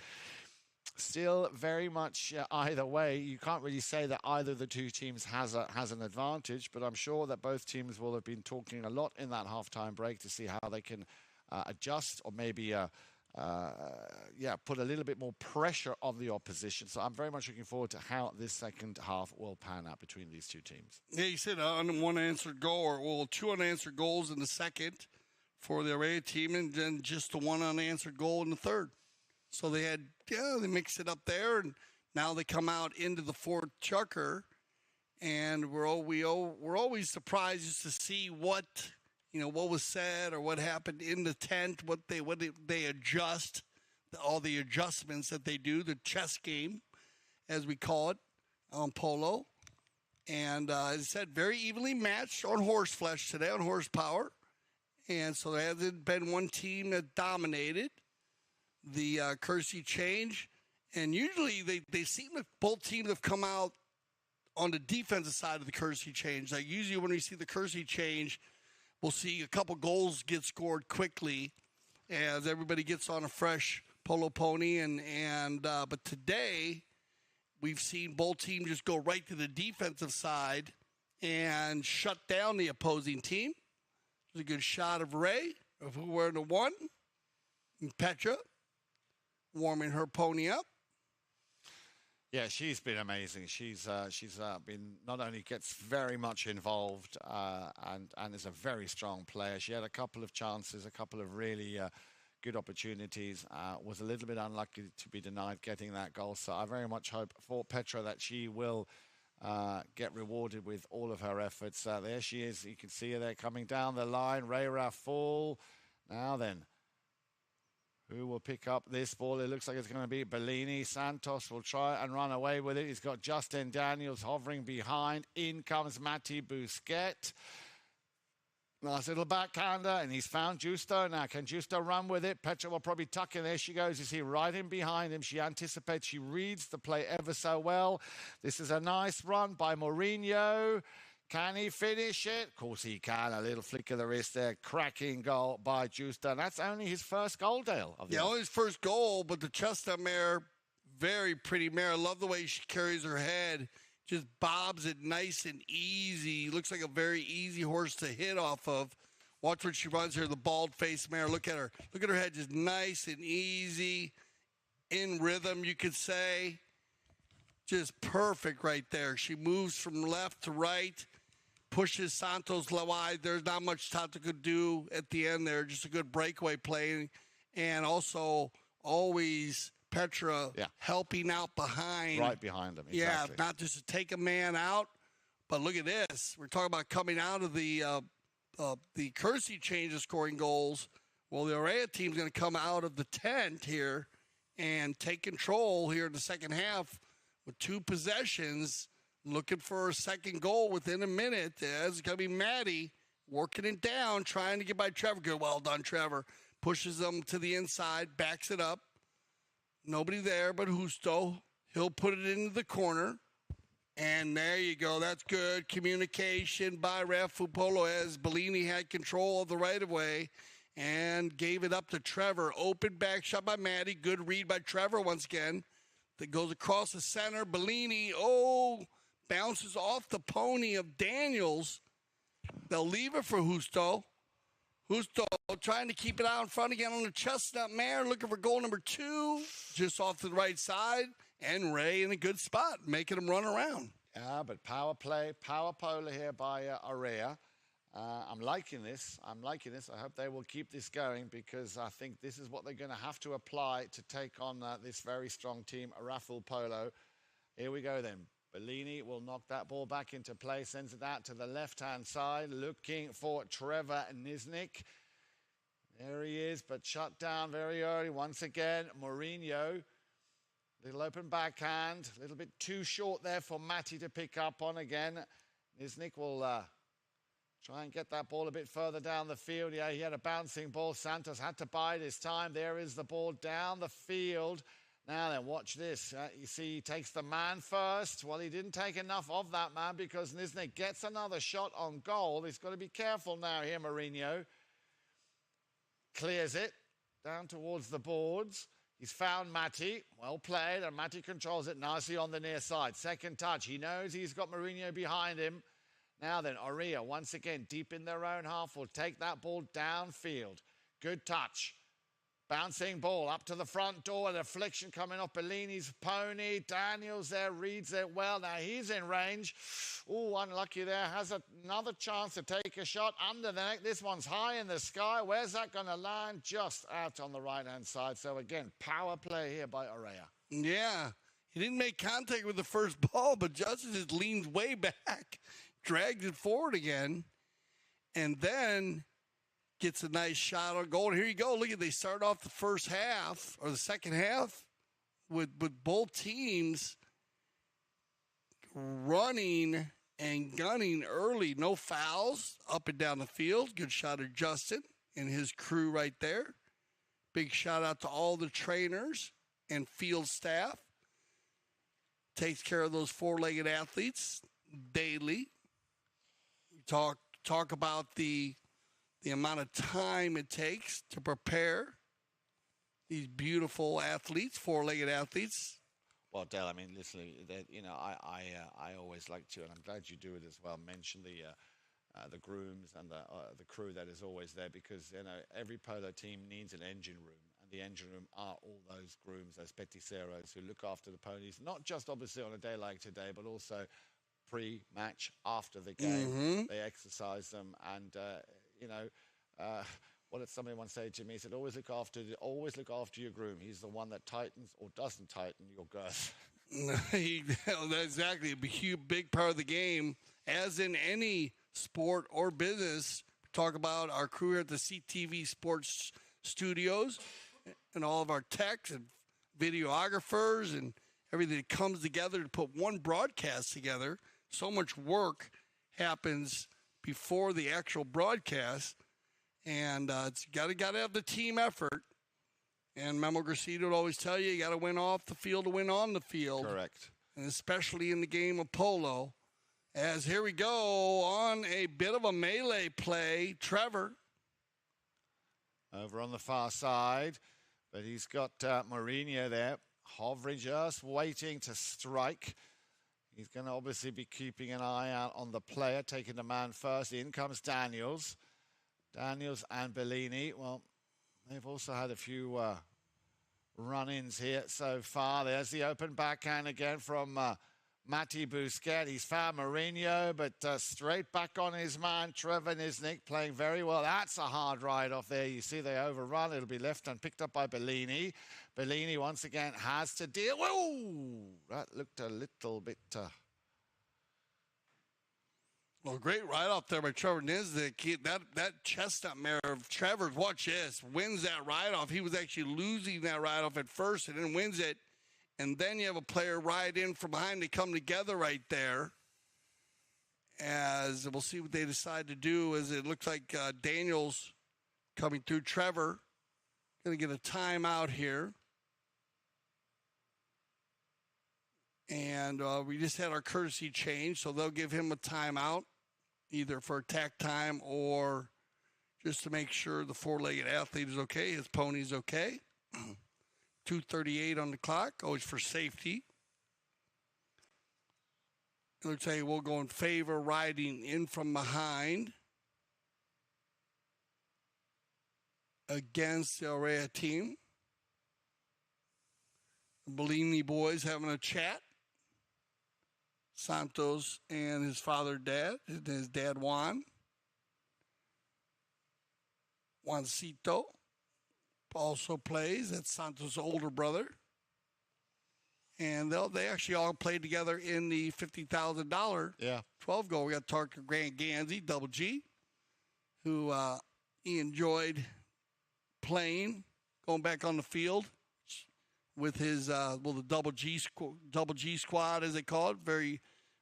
still very much either way. You can't really say that either of the two teams has an advantage, but I'm sure that both teams will have been talking a lot in that halftime break to see how they can adjust or maybe put a little bit more pressure on the opposition. So I'm very much looking forward to how this second half will pan out between these two teams. Yeah, you said one unanswered goal, 2 unanswered goals in the second for the Orea team, and then just the 1 unanswered goal in the third. So they mixed it up there, and now they come out into the fourth chukker, and we're always surprised just to see what was said or what happened in the tent, what they adjust, all the adjustments that they do, the chess game, as we call it, on Polo. And as I said, very evenly matched on horse flesh today, on horsepower. And so there hasn't been one team that dominated the Kersey change. And usually they seem to, both teams have come out on the defensive side of the Kersey change. Like usually when we see the Kersey change, we'll see a couple goals get scored quickly as everybody gets on a fresh Polo pony. But today, we've seen both teams just go right to the defensive side and shut down the opposing team. There's a good shot of Ray, of who we're the 1. And Petra warming her pony up. Yeah, she's been amazing. She's been not only gets very much involved and is a very strong player. She had a couple of chances, a couple of really good opportunities. Was a little bit unlucky to be denied getting that goal. So I very much hope for Petra that she will get rewarded with all of her efforts. There she is. You can see her there coming down the line. Ray Rafool. Now then. Who will pick up this ball? It looks like it's going to be Bellini. Santos will try and run away with it. He's got Justin Daniels hovering behind. In comes Matty Busquets. Nice little backhander, and he's found Justo. Now, can Justo run with it? Petra will probably tuck in. There she goes. You see right in behind him. She anticipates. She reads the play ever so well. This is a nice run by Mourinho. Can he finish it? Of course he can. A little flick of the wrist there. Cracking goal by Justo. And that's only his first goal, Dale. Only his first goal, but the chestnut mare, very pretty mare. I love the way she carries her head. Just bobs it nice and easy. Looks like a very easy horse to hit off of. Watch when she runs here, the bald-faced mare. Look at her. Look at her head, just nice and easy. In rhythm, you could say. Just perfect right there. She moves from left to right. Pushes Santos wide. There's not much Tata could do at the end there. Just a good breakaway play. And also always Petra helping out behind. Right behind them, exactly. Yeah, not just to take a man out, but look at this. We're talking about coming out of the Kersey change of scoring goals. Well, the Orea team's going to come out of the tent here and take control here in the second half with 2 possessions. Looking for a second goal within a minute. It's going to be Maddie working it down, trying to get by Trevor. Good, well done, Trevor. Pushes them to the inside, backs it up. Nobody there but Justo. He'll put it into the corner. And there you go. That's good communication by Rafool Polo as Bellini had control of the right-of-way and gave it up to Trevor. Open back shot by Maddie. Good read by Trevor once again. That goes across the center. Bellini, bounces off the pony of Daniels. They'll leave it for Justo. Justo trying to keep it out in front again on the chestnut mare, looking for goal number 2, just off to the right side. And Ray in a good spot, making him run around. Yeah, but power play, power Polo here by Orea. I'm liking this. I'm liking this. I hope they will keep this going because I think this is what they're going to have to apply to take on this very strong team, Rafool Polo. Here we go then. Bellini will knock that ball back into play, sends it out to the left-hand side, looking for Trevor Niznik. There he is, but shut down very early. Once again, Mourinho. Little open backhand, a little bit too short there for Matty to pick up on again. Niznik will try and get that ball a bit further down the field. Yeah, he had a bouncing ball. Santos had to bide his time. There is the ball down the field. Now then, watch this. You see, he takes the man first. Well, he didn't take enough of that man because Niznik gets another shot on goal. He's got to be careful now here, Mourinho. Clears it down towards the boards. He's found Matty. Well played, and Matty controls it nicely on the near side. Second touch. He knows he's got Mourinho behind him. Now then, Orea, once again, deep in their own half, will take that ball downfield. Good touch. Bouncing ball up to the front door. The deflection coming off Bellini's pony. Daniels there reads it well. Now he's in range. Oh, unlucky there. Has another chance to take a shot under the neck. This one's high in the sky. Where's that going to land? Just out on the right-hand side. So again, power play here by Orea. Yeah. He didn't make contact with the first ball, but Justice just leans way back, drags it forward again, and then gets a nice shot on goal. Here you go. Look at, they start off the first half or the second half with both teams running and gunning early. No fouls up and down the field. Good shot of Justin and his crew right there. Big shout out to all the trainers and field staff. Takes care of those four-legged athletes daily. We talk about the amount of time it takes to prepare these beautiful athletes, four-legged athletes. Well, Dale, I mean, listen, you know, I always like to, and I'm glad you do it as well, mention the grooms and the crew that is always there because, you know, every polo team needs an engine room. And the engine room are all those grooms, those peticeros who look after the ponies, not just obviously on a day like today, but also pre-match, after the game. Mm-hmm. They exercise them and, you know, what did somebody once say to me? He said, always look after your groom. He's the one that tightens or doesn't tighten your girth. Exactly. A huge, big part of the game, as in any sport or business. Talk about our crew here at the CTV Sports Studios and all of our techs and videographers and everything that comes together to put one broadcast together. So much work happens before the actual broadcast, and it's got to have the team effort. And Memo Gracito would always tell you got to win off the field to win on the field. Correct. And especially in the game of polo. As here we go on a bit of a melee play, Trevor. Over on the far side, but he's got Mourinho there, hovering, just waiting to strike. He's going to obviously be keeping an eye out on the player, taking the man first. In comes Daniels. Daniels and Bellini. Well, they've also had a few run-ins here so far. There's the open backhand again from Matty Busquets. He's found Mourinho, but straight back on his man, Trevor Niznik, playing very well. That's a hard ride off there. You see they overrun. It'll be left and picked up by Bellini. Bellini once again has to deal. Whoa! That looked a little bit... Well, great ride off there by Trevor Niznik. That chestnut mare of Trevor's, watch this, wins that ride off. He was actually losing that ride off at first and then wins it. And then you have a player ride in from behind. They come together right there. As we'll see what they decide to do, as it looks like Daniels coming through. Trevor going to get a timeout here. And we just had our courtesy change, so they'll give him a timeout, either for attack time or just to make sure the four-legged athlete is okay, his pony's okay. 2:38 on the clock, always for safety. It looks like we'll go in favor riding in from behind against the Orea team. The Bellini boys having a chat. Santos and his father, his dad Juan. Juancito also plays. That's Santos' older brother. And they actually all played together in the $50,000 12 goal. We got Tarker Grant Gansey, Double G, who he enjoyed playing, going back on the field with his the Double G squad, as they call it. Very,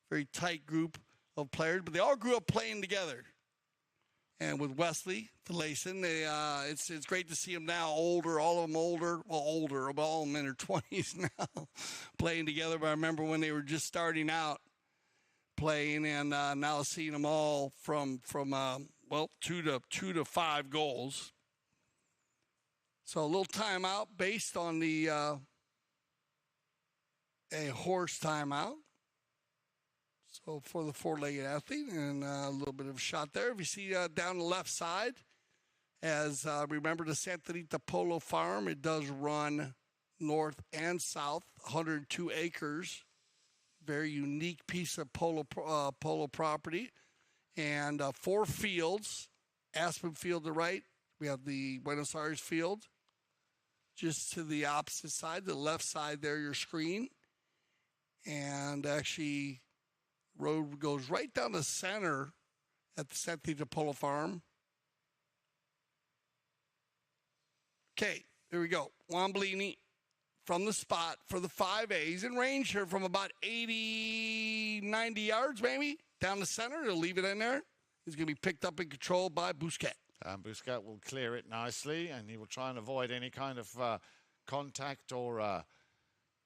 very tight group of players, but they all grew up playing together. And with Wesley DeLayson, it's great to see them now older, all of them older, all of them in their 20s now, playing together. But I remember when they were just starting out playing, and now seeing them all from 2 to 5 goals. So a little timeout based on the a horse timeout. So for the four-legged athlete, and a little bit of a shot there. If you see down the left side, as remember the Santa Rita Polo Farm, it does run north and south, 102 acres. Very unique piece of polo property. And 4 fields. Aspen Field to the right. We have the Buenos Aires Field just to the opposite side, the left side there, your screen. And actually, road goes right down the center at the Santa Rita Polo Farm. Okay, here we go. Juan Bellini from the spot for the 5As in range here from about 80, 90 yards maybe down the center. He'll leave it in there. He's going to be picked up and controlled by Busquet. And Busquet will clear it nicely, and he will try and avoid any kind of contact or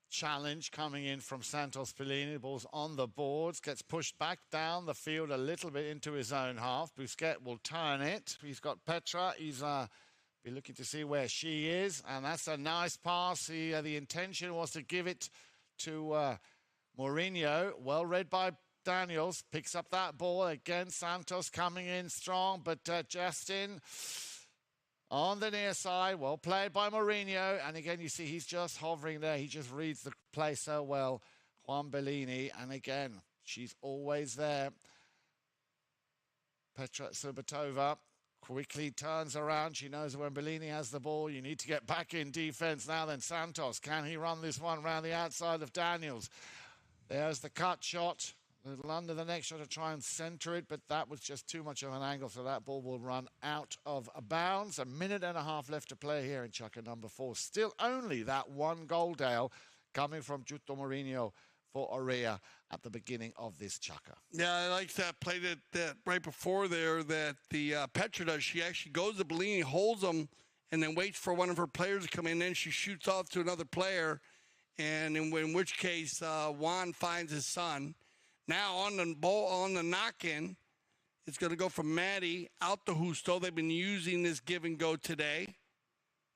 challenge coming in from Santos Bellini. The ball's on the boards, gets pushed back down the field a little bit into his own half. Busquet will turn it. He's got Petra. He's be looking to see where she is, and that's a nice pass. The intention was to give it to Mourinho. Well read by Daniels. Picks up that ball. Again, Santos coming in strong, but Justin on the near side. Well played by Mourinho. And again, you see he's just hovering there. He just reads the play so well. Juan Bellini. And again, she's always there. Petra Subatova quickly turns around. She knows when Bellini has the ball, you need to get back in defense now. Then Santos, can he run this one around the outside of Daniels? There's the cut shot. A little under the neck shot to try and center it, but that was just too much of an angle, so that ball will run out of bounds. A minute and a half left to play here in Chukka number 4. Still only that one goal, Dale, coming from Giusto Mourinho for Orea at the beginning of this Chukka. Yeah, I like that play that right before there that the Petra does. She actually goes to Bellini, holds them, and then waits for one of her players to come in. Then she shoots off to another player, and in which case Juan finds his son. Now on the ball, on the knock-in, it's going to go from Maddie out to Justo. They've been using this give and go today.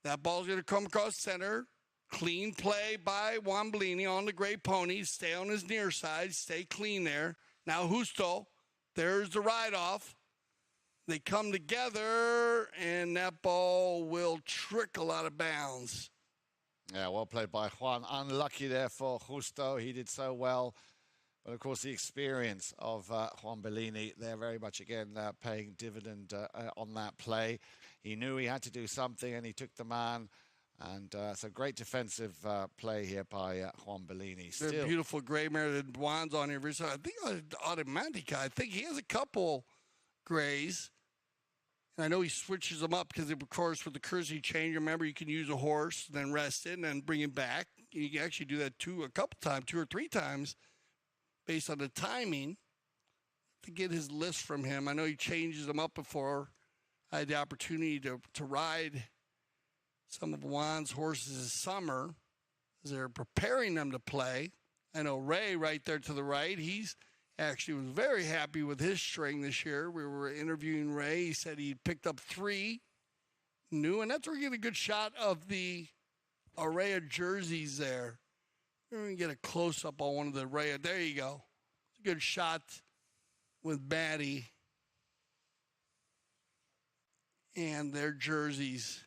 That ball's going to come across center. Clean play by Juan Bellini on the gray pony. Stay on his near side. Stay clean there. Now Justo, there's the ride-off. They come together, and that ball will trickle out of bounds. Yeah, well played by Juan. Unlucky there for Justo. He did so well. But, of course, the experience of Juan Bellini, they're very much, again, paying dividend on that play. He knew he had to do something, and he took the man. And so great defensive play here by Juan Bellini. Still beautiful gray mare that Juan's on here. I think Automatica. I think he has a couple grays. And I know he switches them up because, of course, with the courtesy change, remember, you can use a horse, then rest it, and then bring him back. You can actually do that a couple times, 2 or 3 times. Based on the timing, to get his list from him. I know he changes them up before. I had the opportunity to ride some of Juan's horses this summer as they're preparing them to play. I know Ray right there to the right, he's actually was very happy with his string this year. We were interviewing Ray. He said he picked up 3 new, and that's where you get a good shot of the Orea jerseys there. We're going to get a close-up on one of the Orea. There you go. It's a good shot with Maddie and their jerseys.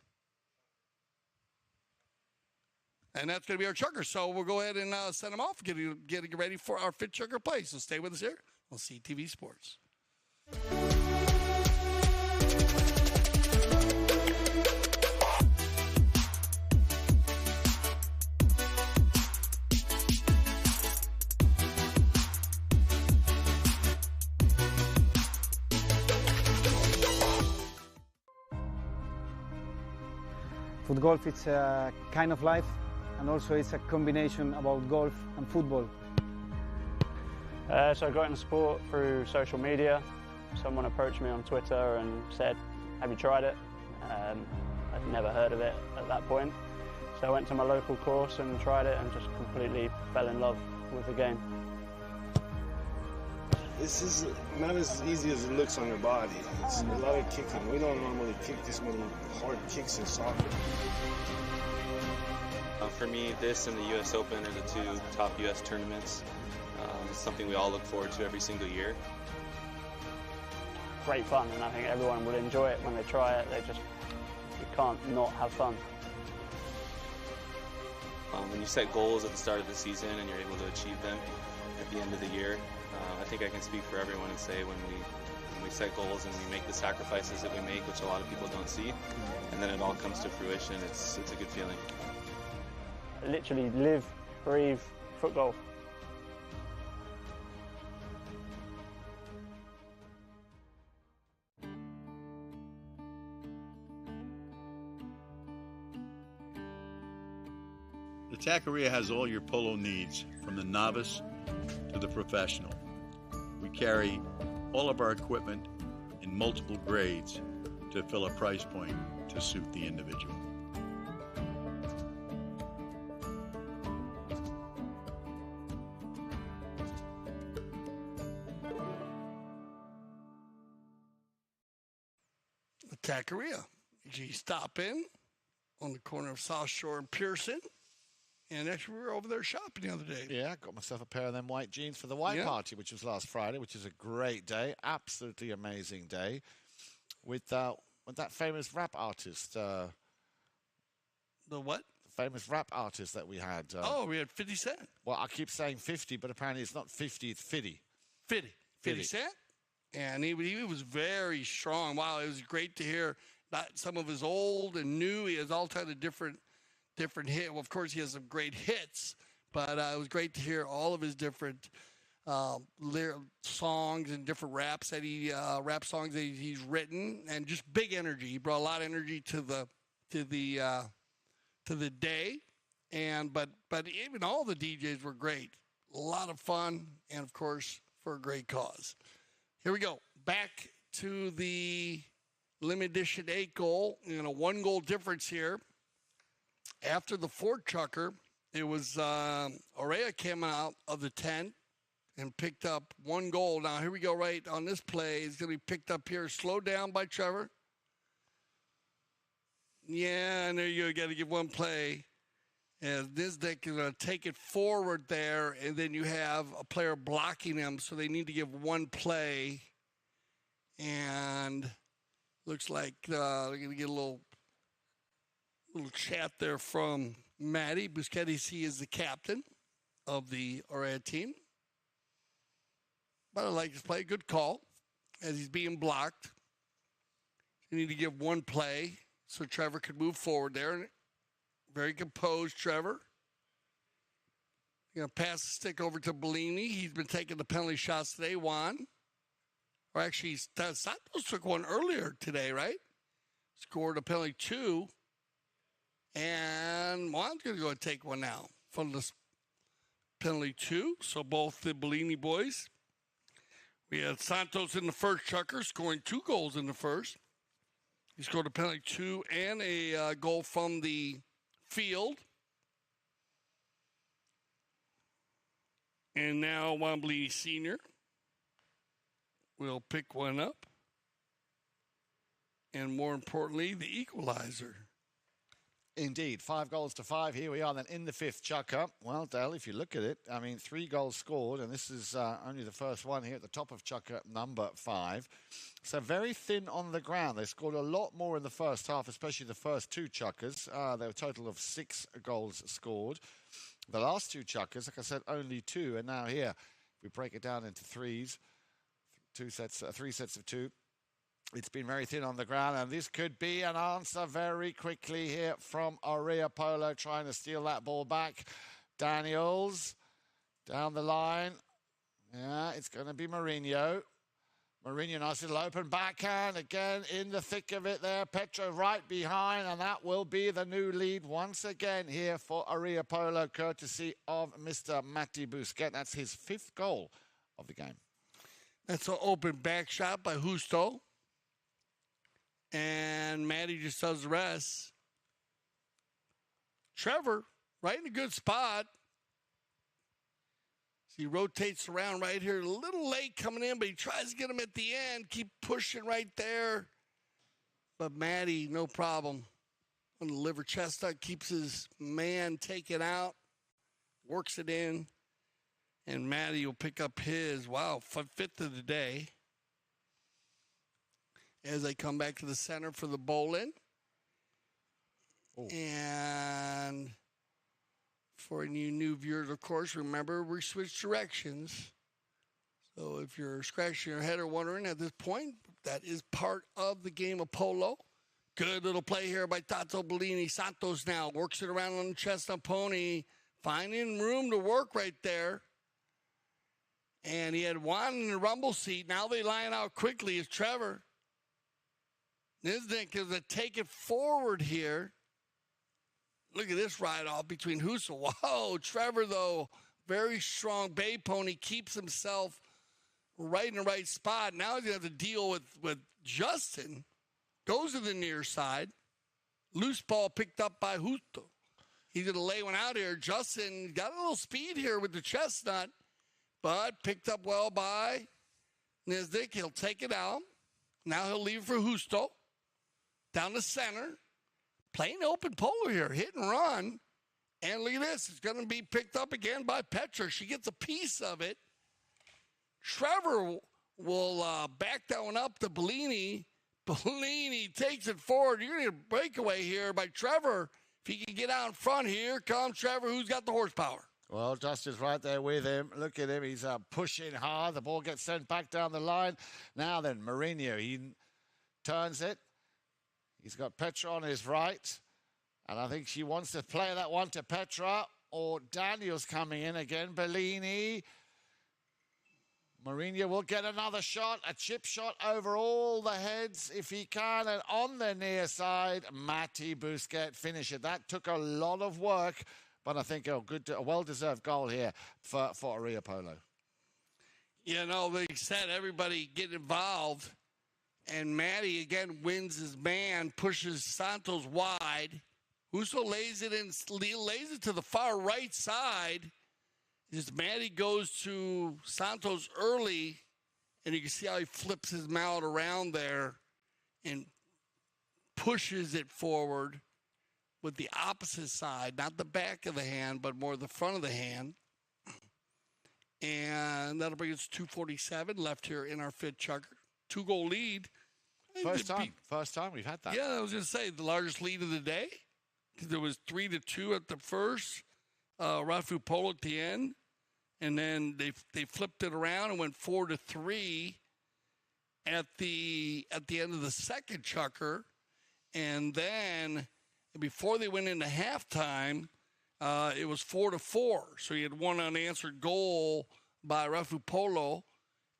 And that's going to be our chucker. So we'll go ahead and send them off, getting ready for our Fit Chucker play. So stay with us here. We'll see TV Sports. Foot golf, it's a kind of life, and also it's a combination about golf and football. So I got into sport through social media. Someone approached me on Twitter and said, have you tried it? I'd never heard of it at that point. So I went to my local course and tried it and just completely fell in love with the game. This is not as easy as it looks on your body. It's a lot of kicking. We don't normally kick this many hard kicks in soccer. For me, this and the U.S. Open are the two top U.S. tournaments. It's something we all look forward to every single year. Great fun, and I think everyone will enjoy it when they try it. You can't not have fun. When you set goals at the start of the season and you're able to achieve them at the end of the year, I think I can speak for everyone and say when we set goals and we make the sacrifices that we make, which a lot of people don't see, and then it all comes to fruition, it's a good feeling. I literally live, breathe foot golf. The Taqueria has all your polo needs, from the novice to the professional. We carry all of our equipment in multiple grades to fill a price point to suit the individual. The Taqueria. You stop in on the corner of South Shore and Pearson. And actually, we were over there shopping the other day. Yeah, got myself a pair of them white jeans for the white party, which was last Friday, which is a great day, absolutely amazing day, with that famous rap artist. The what? The famous rap artist that we had. We had 50 Cent. Well, I keep saying 50, but apparently it's not 50, it's 50. 50 Cent. And he was very strong. Wow, it was great to hear some of his old and new. He has all kinds of different hit. Well, of course, he has some great hits, but it was great to hear all of his different songs and different rap songs that he's written, and just big energy. He brought a lot of energy to the day, but even all the DJs were great. A lot of fun, and of course, for a great cause. Here we go. Back to the limited edition 8 goal. 1 goal difference here. After the 4 chucker, it was Orea came out of the 10 and picked up 1 goal. Now, here we go right on this play. It's going to be picked up here, slowed down by Trevor. Yeah, and there you go. Got to give 1 play. And this deck is going to take it forward there, and then you have a player blocking him, so they need to give 1 play. And looks like they're going to get a little chat there from Matty Busquets. He is the captain of the Orea team. But I like this play. Good call as he's being blocked. You need to give 1 play so Trevor could move forward there. Very composed, Trevor. Going to pass the stick over to Bellini. He's been taking the penalty shots today, Juan. Or actually, Santos took one earlier today, right? Scored a penalty 2. And Juan's going to go and take one now from this penalty 2. So both the Bellini boys. We had Santos in the first chucker, scoring 2 goals in the first. He scored a penalty 2 and a goal from the field. And now Juan Bellini Sr. will pick one up. And more importantly, the equalizer. Indeed, 5-5. Here we are then in the 5th chucker. Well, Dale, if you look at it, 3 goals scored, and this is only the first one here at the top of chucker number 5. So very thin on the ground. They scored a lot more in the first half, especially the first 2 chuckers. There were a total of 6 goals scored. The last 2 chuckers, like I said, only 2. And now here, if we break it down into 3s, 3 sets of 2. It's been very thin on the ground, and this could be an answer very quickly here from Orea Polo, trying to steal that ball back. Daniels down the line. Yeah, it's going to be Mourinho. Mourinho, nice little open backhand. Again, in the thick of it there. Petro right behind, and that will be the new lead once again here for Orea Polo, courtesy of Mr. Matti Busquets. That's his 5th goal of the game. That's an open back shot by Justo. And Matty just does the rest. Trevor, right in a good spot. He rotates around right here. A little late coming in, but he tries to get him at the end. Keep pushing right there. But Matty, no problem. On the liver chestnut, keeps his man taken out. Works it in. And Matty will pick up his, 5th of the day. As they come back to the center for the bowl-in. And for any new viewers, of course, remember we switched directions. So if you're scratching your head or wondering at this point, that is part of the game of polo. Good little play here by Tato Bellini. Santos now works it around on the chestnut pony, finding room to work right there. And he had Juan in the rumble seat. Now they line out quickly as Trevor. Niznik is a take it forward here. Look at this ride off between Huso. Whoa, Trevor, though, very strong bay pony, keeps himself right in the right spot. Now he's going to have to deal with Justin. Goes to the near side. Loose ball picked up by Justo. He's going to lay one out here. Justin got a little speed here with the chestnut, but picked up well by Niznik. He'll take it out. Now he'll leave for Justo. Down the center. Playing open polo here, hit and run. And look at this. It's going to be picked up again by Petra. She gets a piece of it. Trevor will back that one up to Bellini. Bellini takes it forward. You're going to get a breakaway here by Trevor. If he can get out in front, here comes Trevor, who's got the horsepower. Well, Justin's right there with him. Look at him. He's pushing hard. The ball gets sent back down the line. Now then, Mourinho, he turns it. He's got Petra on his right. And I think she wants to play that one to Petra. Or Daniel's coming in again. Bellini. Mourinho will get another shot. A chip shot over all the heads if he can. And on the near side, Matti Busquets finish it. That took a lot of work. But I think a well-deserved goal here for Orea Polo. You know, they said everybody get involved. And Matty, again, wins his man, pushes Santos wide. Huso lays it to the far right side. Just Matty goes to Santos early, and you can see how he flips his mallet around there and pushes it forward with the opposite side, not the back of the hand, but more the front of the hand. And that'll bring us to 2:47 left here in our fifth chucker. 2-goal lead. First time we've had that. Yeah, I was going to say the largest lead of the day. There was 3-2 at the first, Rafool Polo at the end, and then they flipped it around and went 4-3 at the end of the second chucker, and then before they went into halftime, it was 4-4. So you had one unanswered goal by Rafool Polo.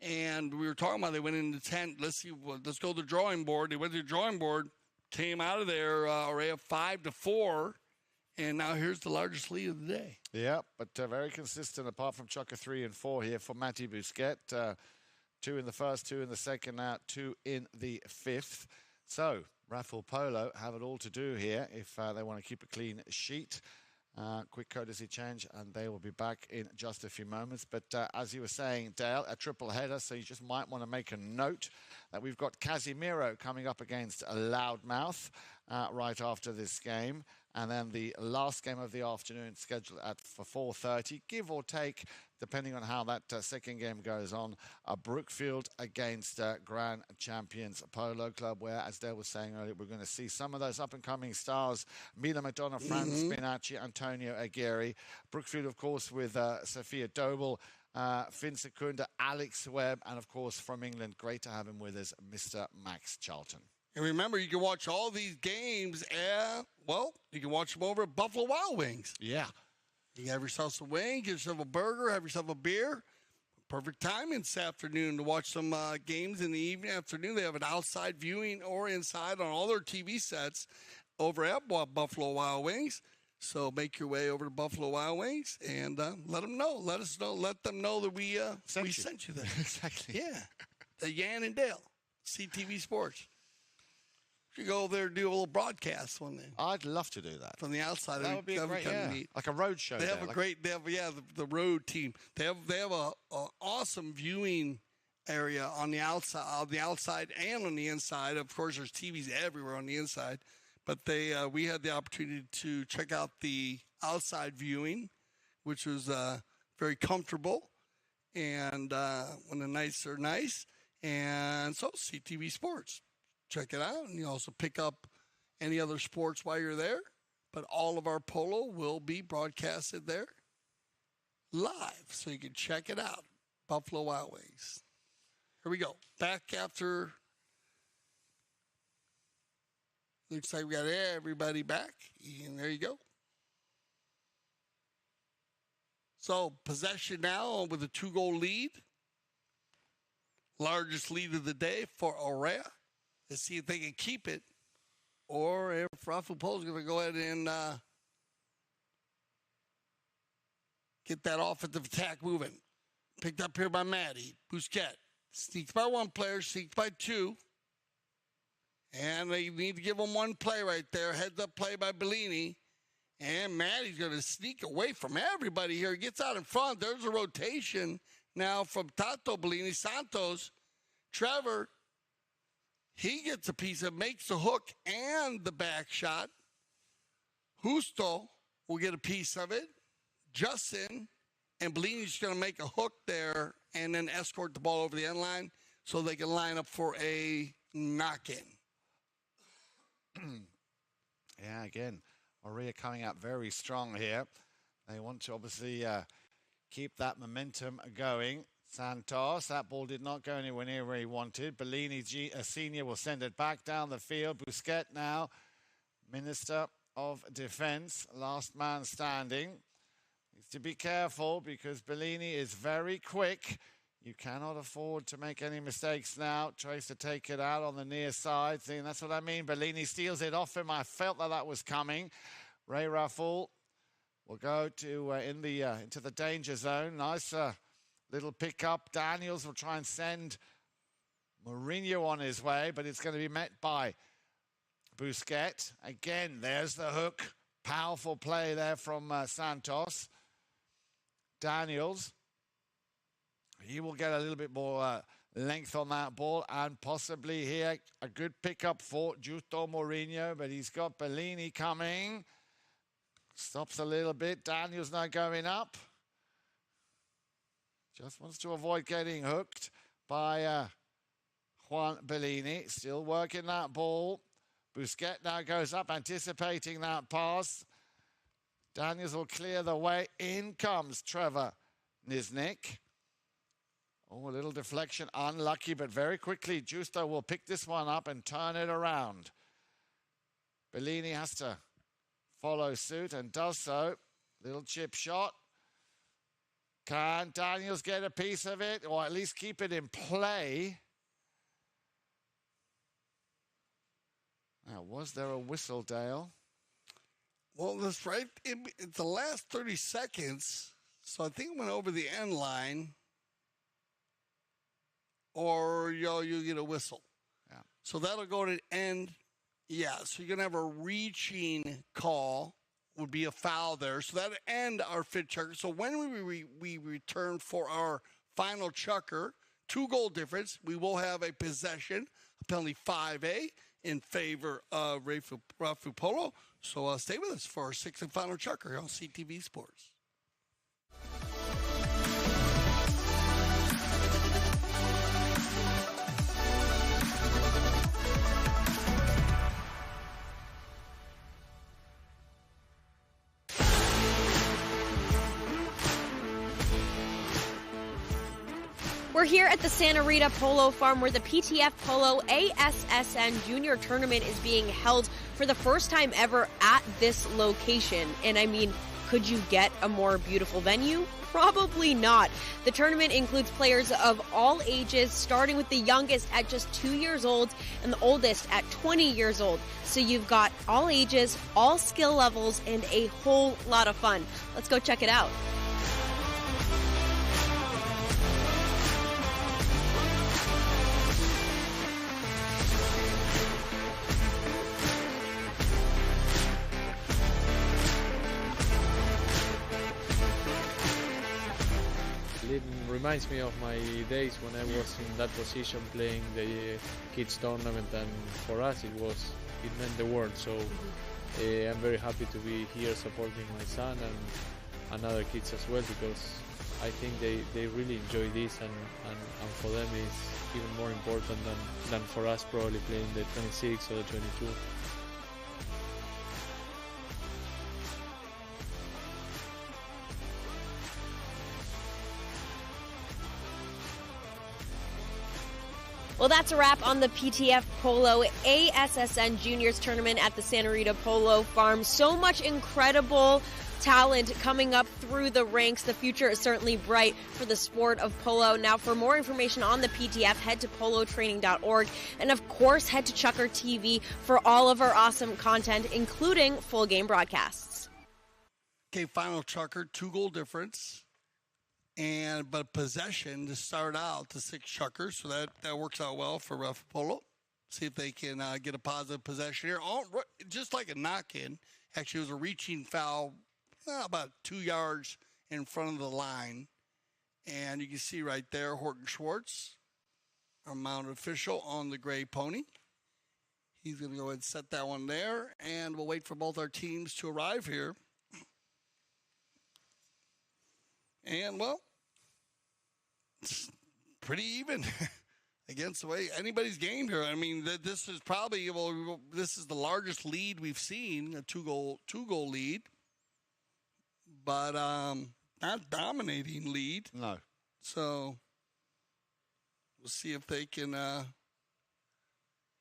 And we were talking about they went into 10. Let's go to the drawing board. They went to the drawing board, came out of there, Orea 5-4, and now here's the largest lead of the day. Yeah, but very consistent apart from Chucker 3 and 4 here for Matti Busquets. 2 in the first, 2 in the second, now 2 in the fifth. So Rafool Polo have it all to do here if they want to keep a clean sheet. Quick courtesy change, and they will be back in just a few moments. But as you were saying, Dale, a triple header, so you just might want to make a note that we've got Casimiro coming up against Loudmouth right after this game. And then the last game of the afternoon scheduled for 4:30, give or take, depending on how that second game goes on, Brookfield against Grand Champions Polo Club, where, as Dale was saying earlier, we're going to see some of those up-and-coming stars, Mila Madonna, Franz Spinacci, Antonio Aguirre. Brookfield, of course, with Sophia Dobel, Finn Secunda, Alex Webb, and, of course, from England, great to have him with us, Mr. Max Charlton. And remember, you can watch all these games, you can watch them over at Buffalo Wild Wings. Yeah. You can have yourself some wing, get yourself a burger, have yourself a beer. perfect time this afternoon to watch some games in the evening afternoon. They have an outside viewing or inside on all their TV sets over at Buffalo Wild Wings. So make your way over to Buffalo Wild Wings and let them know. Let us know. Let them know that we sent you there. Exactly. Yeah. The Yan and Dale, CTV Sports. You go over there and do a little broadcast one day. I'd love to do that. From the outside. That would be great, neat. like a road show. They have the road team. They have a awesome viewing area on the outside and on the inside. Of course, there's TVs everywhere on the inside, but we had the opportunity to check out the outside viewing, which was very comfortable, and when the nights are nice, and so CTV Sports. Check it out, and you also pick up any other sports while you're there. But all of our polo will be broadcasted there live, so you can check it out. Buffalo Wild Wings. Here we go. Back after. Looks like we got everybody back, and there you go. So possession now with a 2-goal lead. Largest lead of the day for Orea. Let's see if they can keep it, or if Rafool Polo is going to go ahead and get that offensive attack moving. Picked up here by Maddie. Busquets sneaks by one player, sneaks by two. And they need to give him one play right there. Heads up play by Bellini. And Maddie's going to sneak away from everybody here. Gets out in front. There's a rotation now from Tato Bellini. Santos. Trevor. He gets a piece of, makes the hook and the back shot. Justo will get a piece of it. Justin and Bellini's going to make a hook there and then escort the ball over the end line so they can line up for a knock-in. Yeah, again, Orea coming out very strong here. They want to obviously keep that momentum going. Santos, that ball did not go anywhere near where he wanted. Bellini, Senior, will send it back down the field. Busquets now, Minister of Defense, last man standing. Needs to be careful because Bellini is very quick. You cannot afford to make any mistakes now. Tries to take it out on the near side. See, that's what I mean. Bellini steals it off him. I felt that was coming. Ray Rafool will go to into the danger zone. Nice little pick-up. Daniels will try and send Mourinho on his way, but it's going to be met by Busquets. Again, there's the hook. Powerful play there from Santos. Daniels. He will get a little bit more length on that ball, and possibly here a good pickup for Justo Mourinho, but he's got Bellini coming. Stops a little bit. Daniels now going up. Just wants to avoid getting hooked by Juan Bellini. Still working that ball. Busquets now goes up, anticipating that pass. Daniels will clear the way. In comes Trevor Niznik. Oh, a little deflection. Unlucky, but very quickly, Justo will pick this one up and turn it around. Bellini has to follow suit and does so. Little chip shot. Can Daniels get a piece of it, or at least keep it in play? Now, was there a whistle, Dale? Well, that's right. It's the last 30 seconds, so I think it went over the end line, or you get a whistle. Yeah. So that'll go to end. Yeah, so you're going to have a reaching call. Would be a foul there. So that'll end our fifth chucker. So when we return for our final chucker, 2-goal difference, we will have a possession, penalty 5A in favor of Rafool Polo. So stay with us for our sixth and final chucker on CTV Sports. We're here at the Santa Rita Polo Farm where the PTF Polo ASSN Junior Tournament is being held for the first time ever at this location. And I mean, Could you get a more beautiful venue? Probably not. The tournament includes players of all ages, starting with the youngest at just 2 years old and the oldest at 20 years old. So you've got all ages, all skill levels, and a whole lot of fun. Let's go check it out. It reminds me of my days when I was in that position playing the kids tournament, and for us it meant the world. So I'm very happy to be here supporting my son and other kids as well, because I think they really enjoy this, and for them it's even more important than for us probably playing the 26 or the 22. Well, that's a wrap on the PTF Polo ASSN Juniors Tournament at the Santa Rita Polo Farm. So much incredible talent coming up through the ranks. The future is certainly bright for the sport of polo. Now, for more information on the PTF, head to polotraining.org. And, of course, head to Chucker TV for all of our awesome content, including full game broadcasts. Okay, final Chucker, 2-goal difference. But possession to start out to 6 Chuckers, so that works out well for Rafool Polo. See if they can get a positive possession here. Just like a knock-in. Actually, it was a reaching foul about 2 yards in front of the line. And you can see right there, Horton Schwartz, our mounted official on the gray pony. He's going to go ahead and set that one there. And we'll wait for both our teams to arrive here. And, well, it's pretty even against the way anybody's game here. I mean, this is probably, this is the largest lead we've seen, a two-goal lead, but not dominating lead. No. So we'll see if they can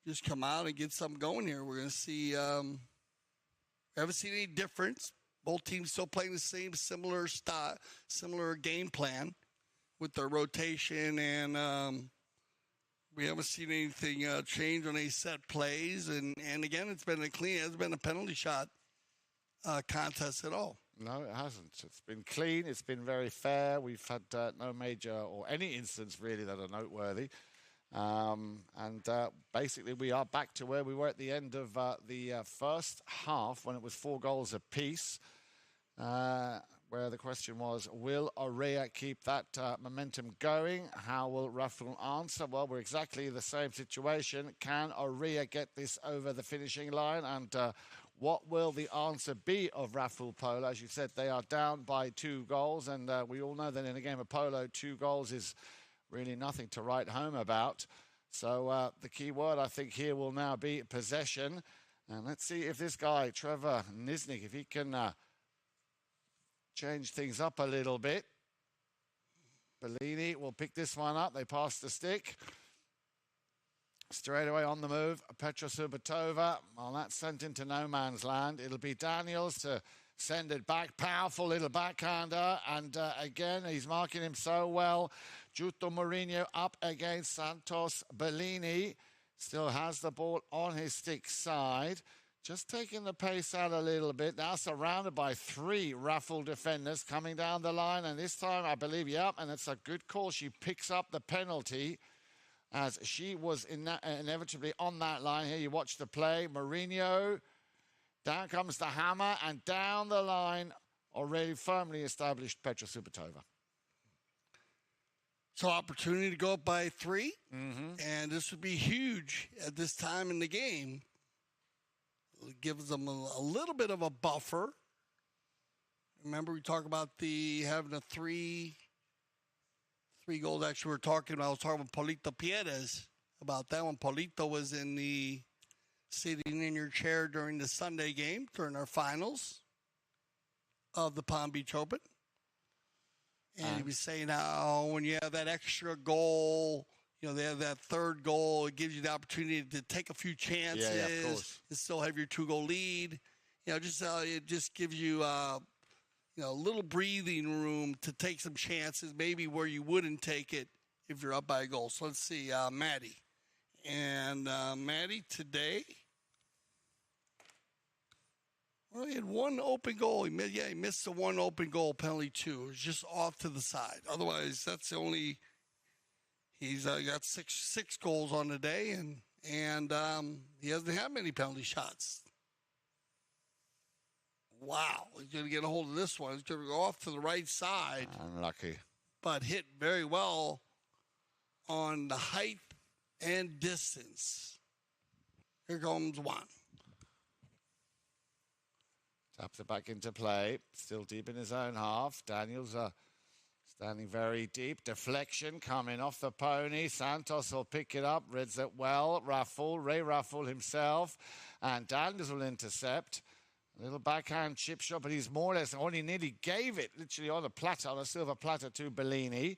just come out and get something going here. We're going to see, we haven't seen any difference. Both teams still playing the same similar game plan with their rotation, and we haven't seen anything change on any set plays. And again, it's been it hasn't been a penalty shot contest at all. No, it hasn't. It's been clean. It's been very fair. We've had no major or any incidents really that are noteworthy. Basically, we are back to where we were at the end of the first half when it was 4 goals apiece. Where the question was, will Orea keep that momentum going? How will Rafool answer? Well, we're exactly the same situation. Can Orea get this over the finishing line? And what will the answer be of Rafool Polo? As you said, they are down by 2 goals. And we all know that in a game of polo, 2 goals is really nothing to write home about. So the key word, I think, here will now be possession. And let's see if this guy, Trevor Nisnik, if he can change things up a little bit. Bellini will pick this one up. They pass the stick. Straight away on the move, Petra Subatova. Well, that's sent into no man's land. It'll be Daniels to send it back. Powerful little backhander. And again, he's marking him so well. Giusto Mourinho up against Santos. Bellini still has the ball on his stick side. Just taking the pace out a little bit. Now surrounded by 3 Rafool defenders coming down the line. And this time, I believe, and it's a good call. She picks up the penalty as she was inevitably on that line. Here you watch the play. Mourinho, down comes the hammer. And down the line, already firmly established Petra Subatova. So opportunity to go up by 3. And this would be huge at this time in the game. It gives them a little bit of a buffer. Remember, we talked about having a 3 goals. Actually, I was talking with Polito Pierez about that one. Polito was sitting in your chair during the Sunday game, during our finals of the Palm Beach Open. And he was saying how when you have that extra goal, they have that 3rd goal. It gives you the opportunity to take a few chances. Yeah, of course. And still have your 2-goal lead. It just gives you a little breathing room to take some chances, maybe where you wouldn't take it if you're up by a goal. So let's see, Maddie. And Maddie today, well, he had one open goal. He missed the one open goal penalty too. It was just off to the side. Otherwise, that's the only. He's got six goals on the day, and he hasn't had many penalty shots. Wow, he's going to get a hold of this one. He's going to go off to the right side. Unlucky. But hit very well on the height and distance. Here comes Juan. Taps it back into play. Still deep in his own half. Daniels standing very deep. Deflection coming off the pony. Santos will pick it up. Reads it well. Ray Rafool himself. And Daniels will intercept. A little backhand chip shot, but he's more or less only nearly gave it, literally on a silver platter to Bellini.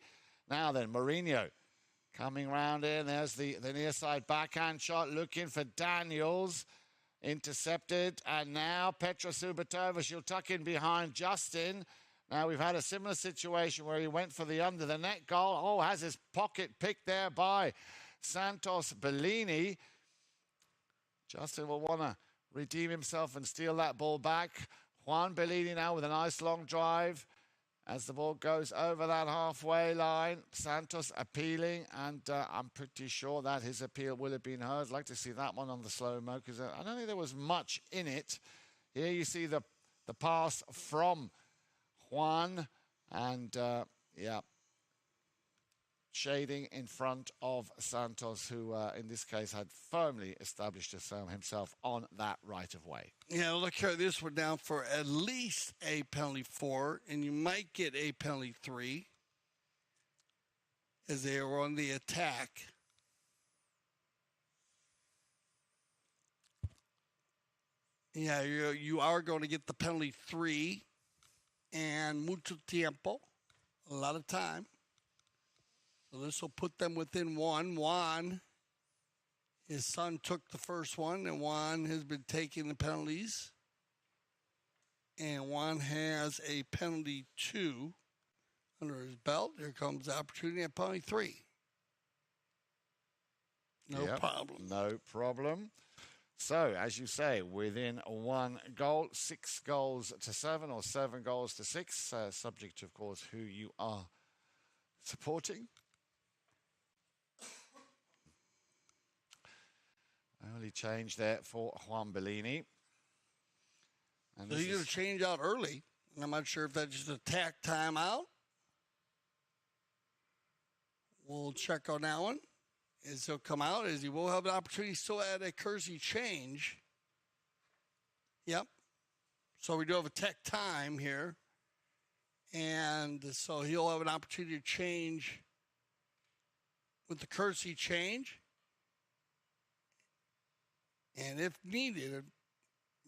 Now then, Mourinho coming round in. There's the near side backhand shot, looking for Daniels. Intercepted, and now Petra Subatova, she'll tuck in behind Justin. Now we've had a similar situation where he went for the under the net goal. Oh, has his pocket picked there by Santos Bellini. Justin will want to redeem himself and steal that ball back. Juan Bellini now with a nice long drive as the ball goes over that halfway line. Santos appealing, and I'm pretty sure that his appeal will have been heard. I'd like to see that one on the slow-mo because I don't think there was much in it. Here you see the pass from Juan, and shading in front of Santos, who in this case had firmly established himself on that right-of-way. Yeah, look here, this one down for at least a penalty 4, and you might get a penalty 3 as they are on the attack. Yeah, you are going to get the penalty 3 and mucho tiempo, a lot of time. So this will put them within 1. Juan, his son took the first one, and Juan has been taking the penalties. And Juan has a penalty 2 under his belt. Here comes the opportunity at penalty 3. No problem. No problem. So, as you say, within 1 goal, 6 goals to 7 or 7 goals to 6, subject to, of course, who you are supporting. Early change there for Juan Bellini. And so he's going to change out early. I'm not sure if that's just a tack timeout. We'll check on that one. As he'll come out, as he will have an opportunity still at a Kersey change. Yep. So we do have a tech time here. And so he'll have an opportunity to change with the Kersey change. And if needed,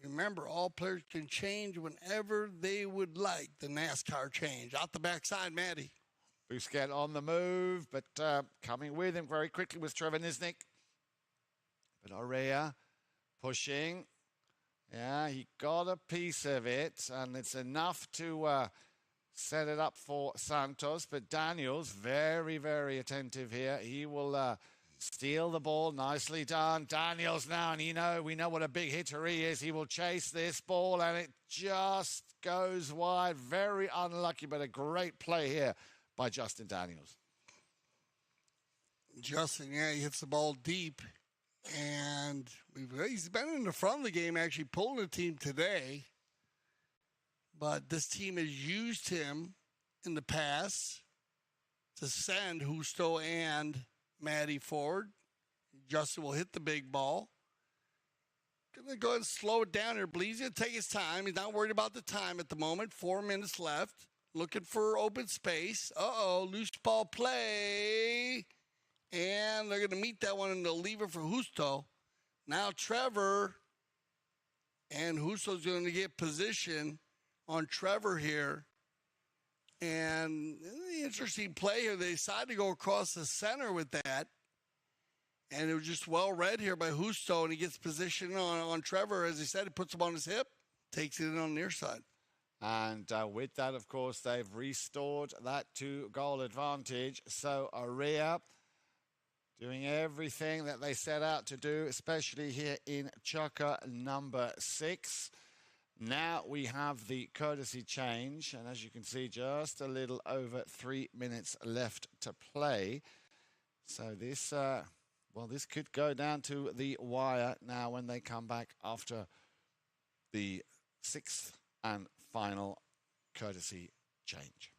remember, all players can change whenever they would like. The NASCAR change. Out the backside, Maddie. Busquets on the move, but coming with him very quickly was Trevor Nisnik. But Orea pushing. Yeah, he got a piece of it, and it's enough to set it up for Santos. But Daniels, very, very attentive here. He will steal the ball. Nicely done. Daniels now, and we know what a big hitter he is. He will chase this ball, and it just goes wide. Very unlucky, but a great play here by Justin Daniels. Justin, he hits the ball deep, and he's been in the front of the game, actually pulling the team today. But this team has used him in the past to send Justo and Maddie forward. Justin will hit the big ball. Gonna go ahead and slow it down here, please. He's gonna take his time. He's not worried about the time at the moment. 4 minutes left. Looking for open space. Loose ball play. And they're going to meet that one and they'll leave it for Justo. Now Trevor and Justo's going to get position on Trevor here. And the interesting play here, they decided to go across the center with that. And it was just well read here by Justo, and he gets position on Trevor. As he said, he puts him on his hip, takes it in on the near side. And with that, of course, they've restored that 2-goal advantage. So Orea doing everything that they set out to do, especially here in Chukka number 6. Now we have the courtesy change, and as you can see, just a little over 3 minutes left to play. So this, this could go down to the wire now when they come back after the 6th and final courtesy change.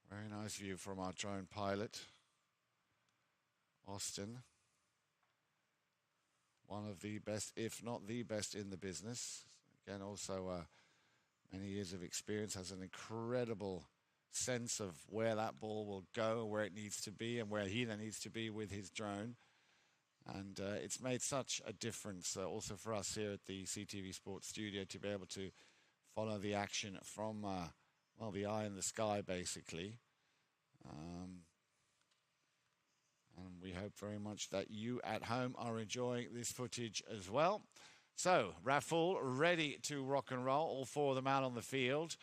Very nice view from our drone pilot, Austin. One of the best, if not the best in the business. Again, also many years of experience, has an incredible sense of where that ball will go, where it needs to be, and where he then needs to be with his drone. And it's made such a difference also for us here at the CTV Sports Studio to be able to follow the action from, the eye in the sky, basically. And we hope very much that you at home are enjoying this footage as well. So, Rafool ready to rock and roll, all 4 of them out on the field.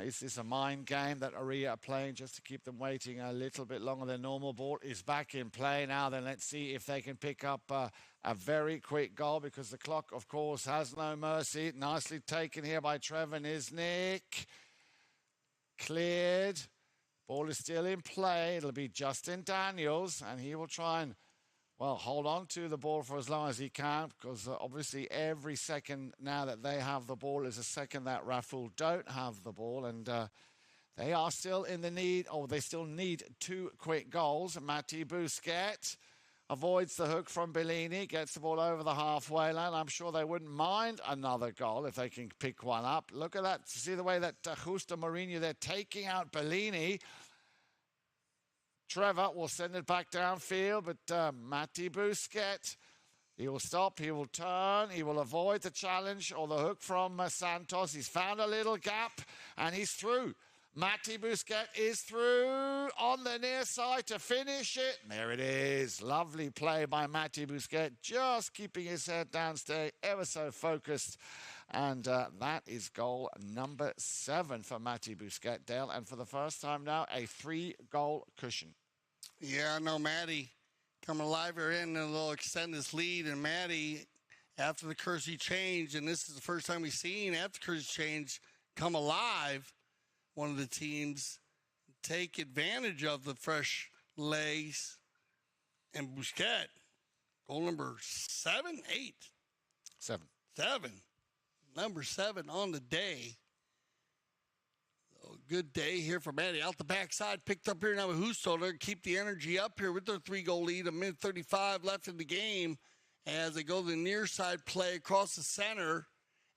Is this a mind game that Orea are playing just to keep them waiting a little bit longer than normal? Ball is back in play now. Then let's see if they can pick up a very quick goal, because the clock, of course, has no mercy. Nicely taken here by Trevor Nisnik. Cleared. Ball is still in play. It'll be Justin Daniels, and he will try and, hold on to the ball for as long as he can, because obviously every second now that they have the ball is a second that Rafool don't have the ball, and they are still in the need, they still need 2 quick goals. Matti Busquets avoids the hook from Bellini, gets the ball over the halfway line. I'm sure they wouldn't mind another goal if they can pick one up. Look at that. See the way that Justo Mourinho, they're taking out Bellini. Trevor will send it back downfield, but Matti Busquets, he will stop, he will turn, he will avoid the challenge or the hook from Santos. He's found a little gap, and he's through. Matti Busquets is through on the near side to finish it. There it is. Lovely play by Matti Busquets, just keeping his head down, staying ever so focused. And that is goal number 7 for Matti Busquets, Dale. And for the first time now, a 3-goal cushion. Yeah, I know Matty coming alive here in, and they'll extend this lead. And Matty, after the courtesy change, and this is the first time we've seen after the courtesy change come alive, one of the teams take advantage of the fresh legs. And Busquets, goal number 7, 8? 7. 7. Number 7 on the day. Good day here for Matty. Out the backside, picked up here now with Justo. They're going to keep the energy up here with their 3-goal lead. A minute 35 left in the game as they go to the near side play across the center.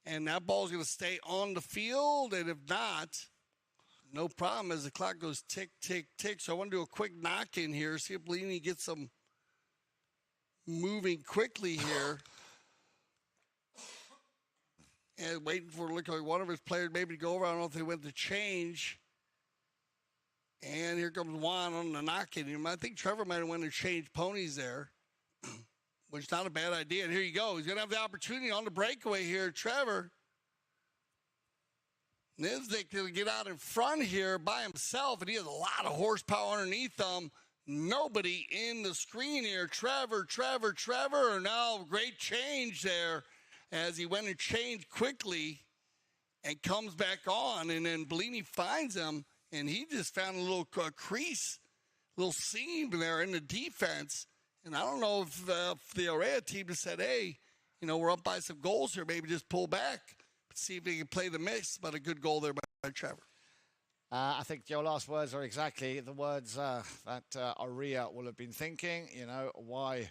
And that ball's going to stay on the field. And if not, no problem as the clock goes tick, tick, tick. So I want to do a quick knock in here, see if Bellini gets some moving quickly here. And waiting for look like one of his players maybe to go over. I don't know if they went to change. And here comes Juan on the knock-in. I think Trevor might have went to change ponies there, which is not a bad idea. And here you go. He's going to have the opportunity on the breakaway here. Trevor Nisnik to get out in front here by himself, and he has a lot of horsepower underneath him. Nobody in the screen here. Trevor. Now, great change there as he went and changed quickly and comes back on. And then Bellini finds him, and he just found a little crease, little seam there in the defense. And I don't know if the Orea team just said, hey, we're up by some goals here. Maybe just pull back, see if they can play the mix. But a good goal there by Trevor. I think your last words are exactly the words that Orea will have been thinking. Why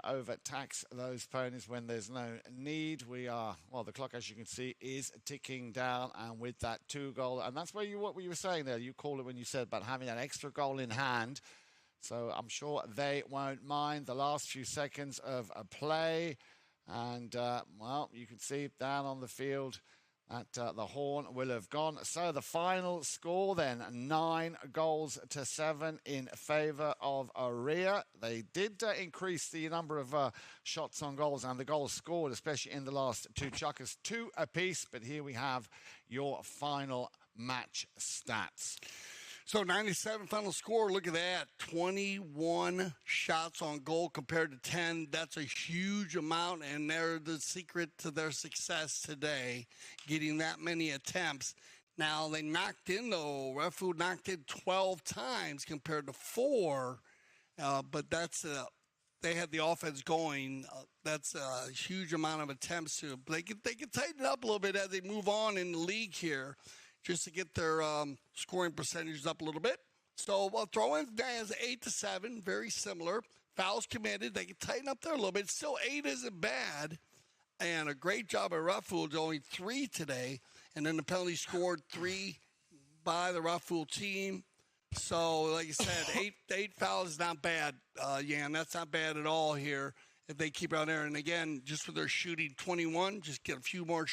overtax those ponies when there's no need? The clock, as you can see, is ticking down, and with that 2-goal, and that's what you were saying there. You called it when you said about having that extra goal in hand. So I'm sure they won't mind the last few seconds of a play. And, you can see down on the field, at the horn will have gone. So the final score then, 9-7 in favour of Orea. They did increase the number of shots on goals and the goals scored, especially in the last two chukkers, 2 apiece. But here we have your final match stats. So 97 final score, look at that. 21 shots on goal compared to 10. That's a huge amount, and they're the secret to their success today, getting that many attempts. Now, they knocked in, though. Rafool knocked in 12 times compared to 4, but that's they had the offense going. That's a huge amount of attempts. They can tighten it up a little bit as they move on in the league here, just to get their scoring percentages up a little bit. So throw-ins is 8-7, very similar. Fouls committed, they can tighten up there a little bit. Still 8 isn't bad, and a great job by Rafool, only 3 today. And then the penalty scored 3 by the Rafool team. So, like I said, 8 fouls is not bad, Jan. That's not bad at all here if they keep it on there. And again, just with their shooting 21, just get a few more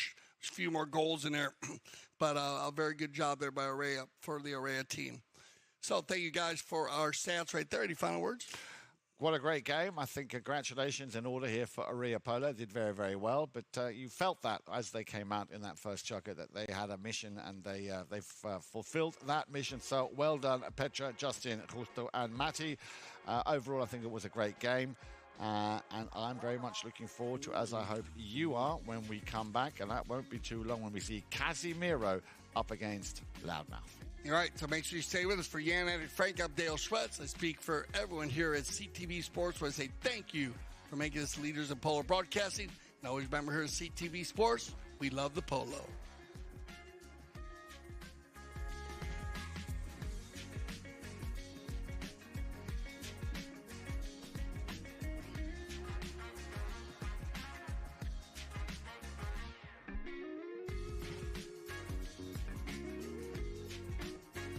goals in there. But a very good job there by Orea for the Orea team. So thank you guys for our stats right there. Any final words? What a great game. I think congratulations in order here for Orea Polo. Did very, very well. But you felt that as they came out in that first chukker that they had a mission and they've fulfilled that mission. So well done, Petra, Justin, Justo, and Matti. Overall, I think it was a great game. And I'm very much looking forward to, as I hope you are, when we come back. And that won't be too long when we see Casimiro up against Loudmouth. All right, so make sure you stay with us. For Jan and Frank, I'm Dale Schwetz. I speak for everyone here at CTV Sports. I want to say thank you for making us leaders in polo broadcasting. And always remember here at CTV Sports, we love the polo.